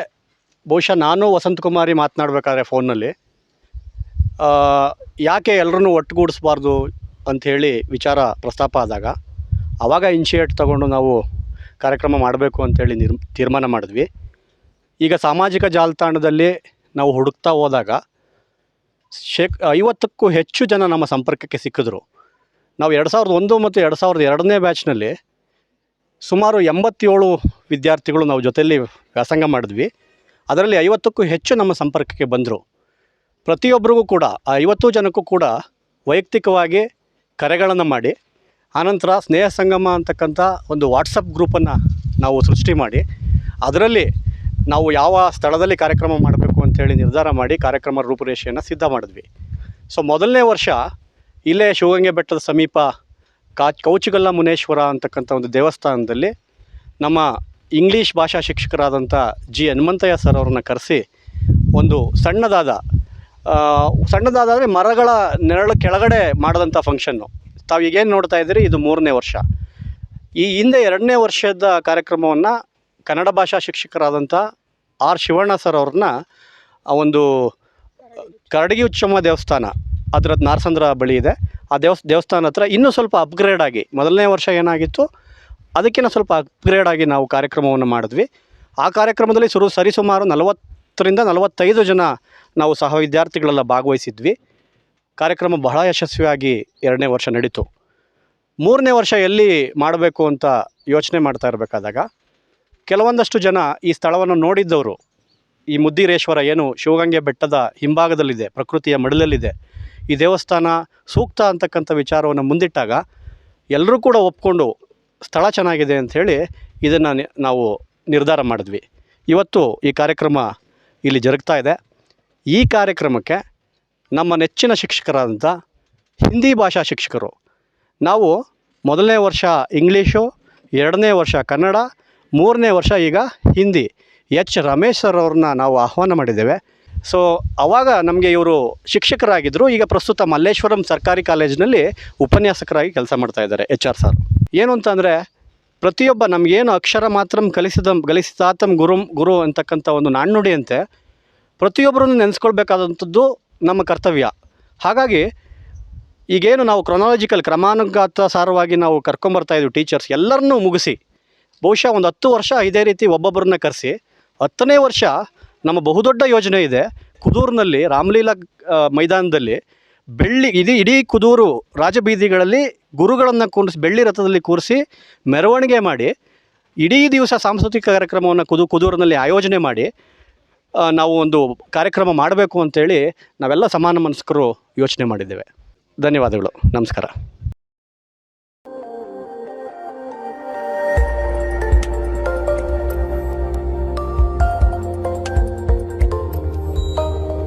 ಬಹುಶಃ ನಾನು ವಸಂತಕುಮಾರಿ ಮಾತನಾಡಬೇಕಾದ್ರೆ ಫೋನ್ನಲ್ಲಿ ಯಾಕೆ ಎಲ್ಲರನ್ನೂ ಒಟ್ಟುಗೂಡಿಸ್ಬಾರ್ದು ಅಂಥೇಳಿ ವಿಚಾರ ಪ್ರಸ್ತಾಪ ಆದಾಗ ಆವಾಗ ಇನಿಷಿಯೇಟ್ ತಗೊಂಡು ನಾವು ಕಾರ್ಯಕ್ರಮ ಮಾಡಬೇಕು ಅಂಥೇಳಿ ತೀರ್ಮಾನ ಮಾಡಿದ್ವಿ. ಈಗ ಸಾಮಾಜಿಕ ಜಾಲತಾಣದಲ್ಲಿ ನಾವು ಹುಡುಕ್ತಾ ಹೋದಾಗ 50ಕ್ಕೂ ಹೆಚ್ಚು ಜನ ನಮ್ಮ ಸಂಪರ್ಕಕ್ಕೆ ಸಿಕ್ಕಿದ್ರು. ನಾವು 2001 ಮತ್ತು 2002ನೇ ಬ್ಯಾಚ್ನಲ್ಲಿ ಸುಮಾರು 87 ವಿದ್ಯಾರ್ಥಿಗಳು ನಾವು ಜೊತೆಯಲ್ಲಿ ವ್ಯಾಸಂಗ ಮಾಡಿದ್ವಿ. ಅದರಲ್ಲಿ 50ಕ್ಕೂ ಹೆಚ್ಚು ನಮ್ಮ ಸಂಪರ್ಕಕ್ಕೆ ಬಂದರು. ಪ್ರತಿಯೊಬ್ಬರಿಗೂ ಕೂಡ ಆ 50 ಜನಕ್ಕೂ ಕೂಡ ವೈಯಕ್ತಿಕವಾಗಿ ಕರೆಗಳನ್ನು ಮಾಡಿ ಆನಂತರ ಸ್ನೇಹ ಸಂಗಮ ಅಂತಕ್ಕಂಥ ಒಂದು ವಾಟ್ಸಪ್ ಗ್ರೂಪನ್ನು ನಾವು ಸೃಷ್ಟಿ ಮಾಡಿ ಅದರಲ್ಲಿ ನಾವು ಯಾವ ಸ್ಥಳದಲ್ಲಿ ಕಾರ್ಯಕ್ರಮ ಮಾಡಬೇಕು ಅಂತೇಳಿ ನಿರ್ಧಾರ ಮಾಡಿ ಕಾರ್ಯಕ್ರಮ ರೂಪುರೇಷೆಯನ್ನು ಸಿದ್ಧ ಮಾಡಿದ್ವಿ. ಸೊ ಮೊದಲನೇ ವರ್ಷ ಇಲ್ಲೇ ಶಿವಗಂಗೆ ಬೆಟ್ಟದ ಸಮೀಪ ಕೌಚಿಗಲ್ಲ ಮುನೇಶ್ವರ ಅಂತಕ್ಕಂಥ ಒಂದು ದೇವಸ್ಥಾನದಲ್ಲಿ ನಮ್ಮ ಇಂಗ್ಲೀಷ್ ಭಾಷಾ ಶಿಕ್ಷಕರಾದಂಥ ಜಿ ಹನುಮಂತಯ್ಯ ಸರ್ ಅವ್ರನ್ನ ಕರೆಸಿ ಒಂದು ಸಣ್ಣದಾದರೆ ಮರಗಳ ನೆರಳು ಕೆಳಗಡೆ ಮಾಡಿದಂಥ ಫಂಕ್ಷನ್ನು. ತಾವು ಈಗೇನು ನೋಡ್ತಾ ಇದ್ದೀರಿ, ಇದು 3ನೇ ವರ್ಷ. ಈ ಹಿಂದೆ 2ನೇ ವರ್ಷದ ಕಾರ್ಯಕ್ರಮವನ್ನು ಕನ್ನಡ ಭಾಷಾ ಶಿಕ್ಷಕರಾದಂಥ ಆರ್ ಶಿವಣ್ಣ ಸರ್ ಅವ್ರನ್ನ ಒಂದು ಕರಡಗಿ ಉಚ್ಚಮ್ಮ ದೇವಸ್ಥಾನ, ಅದರ ನಾರಸಂದ್ರ ಬಳಿ ಇದೆ, ಆ ದೇವಸ್ಥಾನ ಹತ್ರ ಇನ್ನೂ ಸ್ವಲ್ಪ ಅಪ್ಗ್ರೇಡ್ ಆಗಿ, ಮೊದಲನೇ ವರ್ಷ ಏನಾಗಿತ್ತು ಅದಕ್ಕಿಂತ ಸ್ವಲ್ಪ ಅಪ್ಗ್ರೇಡ್ ಆಗಿ ನಾವು ಕಾರ್ಯಕ್ರಮವನ್ನು ಮಾಡಿದ್ವಿ. ಆ ಕಾರ್ಯಕ್ರಮದಲ್ಲಿ ಸರಿಸುಮಾರು 40ರಿಂದ 45 ಜನ ನಾವು ಸಹ ವಿದ್ಯಾರ್ಥಿಗಳೆಲ್ಲ ಭಾಗವಹಿಸಿದ್ವಿ. ಕಾರ್ಯಕ್ರಮ ಬಹಳ ಯಶಸ್ವಿಯಾಗಿ 2ನೇ ವರ್ಷ ನಡೀತು. 3ನೇ ವರ್ಷ ಎಲ್ಲಿ ಮಾಡಬೇಕು ಅಂತ ಯೋಚನೆ ಮಾಡ್ತಾ ಇರಬೇಕಾದಾಗ ಕೆಲವೊಂದಷ್ಟು ಜನ ಈ ಸ್ಥಳವನ್ನು ನೋಡಿದ್ದವರು, ಈ ಮುದ್ದೀರೇಶ್ವರ ಏನು ಶಿವಗಂಗೆ ಬೆಟ್ಟದ ಹಿಂಭಾಗದಲ್ಲಿದೆ, ಪ್ರಕೃತಿಯ ಮಡಿಲಲ್ಲಿದೆ, ಈ ದೇವಸ್ಥಾನ ಸೂಕ್ತ ಅಂತಕ್ಕಂಥ ವಿಚಾರವನ್ನು ಮುಂದಿಟ್ಟಾಗ ಎಲ್ಲರೂ ಕೂಡ ಒಪ್ಕೊಂಡು ಸ್ಥಳ ಚೆನ್ನಾಗಿದೆ ಅಂಥೇಳಿ ಇದನ್ನು ನಾವು ನಿರ್ಧಾರ ಮಾಡಿದ್ವಿ. ಇವತ್ತು ಈ ಕಾರ್ಯಕ್ರಮ ಇಲ್ಲಿ ಜರುಗ್ತಾ ಇದೆ. ಈ ಕಾರ್ಯಕ್ರಮಕ್ಕೆ ನಮ್ಮ ನೆಚ್ಚಿನ ಶಿಕ್ಷಕರಾದಂಥ ಹಿಂದಿ ಭಾಷಾ ಶಿಕ್ಷಕರು, ನಾವು ಮೊದಲನೇ ವರ್ಷ ಇಂಗ್ಲೀಷು, 2ನೇ ವರ್ಷ ಕನ್ನಡ, 3ನೇ ವರ್ಷ ಈಗ ಹಿಂದಿ, ಎಚ್ ರಮೇಶ್ ಸರ್ ಅವ್ರನ್ನ ನಾವು ಆಹ್ವಾನ ಮಾಡಿದ್ದೇವೆ. ಸೊ ಆವಾಗ ನಮಗೆ ಇವರು ಶಿಕ್ಷಕರಾಗಿದ್ದರು. ಈಗ ಪ್ರಸ್ತುತ ಮಲ್ಲೇಶ್ವರಂ ಸರ್ಕಾರಿ ಕಾಲೇಜಿನಲ್ಲಿ ಉಪನ್ಯಾಸಕರಾಗಿ ಕೆಲಸ ಮಾಡ್ತಾ ಇದ್ದಾರೆ HR ಸರ್. ಏನು ಅಂತಂದರೆ, ಪ್ರತಿಯೊಬ್ಬ ನಮಗೇನು ಅಕ್ಷರ ಮಾತ್ರ ಕಲಿಸಿತಾತಂ ಗುರು ಅಂತಕ್ಕಂಥ ಒಂದು ನಾಣ್ಣುಡಿಯಂತೆ ಪ್ರತಿಯೊಬ್ಬರನ್ನು ನೆನೆಸ್ಕೊಳ್ಬೇಕಾದಂಥದ್ದು ನಮ್ಮ ಕರ್ತವ್ಯ. ಹಾಗಾಗಿ ಈಗೇನು ನಾವು ಕ್ರಮಾನುಗತಾಸಾರವಾಗಿ ನಾವು ಕರ್ಕೊಂಬರ್ತಾಯಿದ್ವಿ ಟೀಚರ್ಸ್ ಎಲ್ಲರನ್ನೂ ಮುಗಿಸಿ, ಬಹುಶಃ ಒಂದು 10 ವರ್ಷ ಇದೇ ರೀತಿ ಒಬ್ಬೊಬ್ಬರನ್ನ ಕರೆಸಿ 10ನೇ ವರ್ಷ ನಮ್ಮ ಬಹುದೊಡ್ಡ ಯೋಜನೆ ಇದೆ. ಕುದೂರಿನಲ್ಲಿ ರಾಮಲೀಲಾ ಮೈದಾನದಲ್ಲಿ ಇಡೀ ಕುದೂರು ರಾಜಬೀದಿಗಳಲ್ಲಿ ಗುರುಗಳನ್ನು ಕೂರಿಸಿ, ಬೆಳ್ಳಿ ರಥದಲ್ಲಿ ಕೂರಿಸಿ ಮೆರವಣಿಗೆ ಮಾಡಿ ಇಡೀ ದಿವಸ ಸಾಂಸ್ಕೃತಿಕ ಕಾರ್ಯಕ್ರಮವನ್ನು ಕುದೂರಿನಲ್ಲಿ ಆಯೋಜನೆ ಮಾಡಿ ನಾವು ಒಂದು ಕಾರ್ಯಕ್ರಮ ಮಾಡಬೇಕು ಅಂತೇಳಿ ನಾವೆಲ್ಲ ಸಮಾನ ಮನಸ್ಕರು ಯೋಚನೆ ಮಾಡಿದ್ದೇವೆ. ಧನ್ಯವಾದಗಳು. ನಮಸ್ಕಾರ.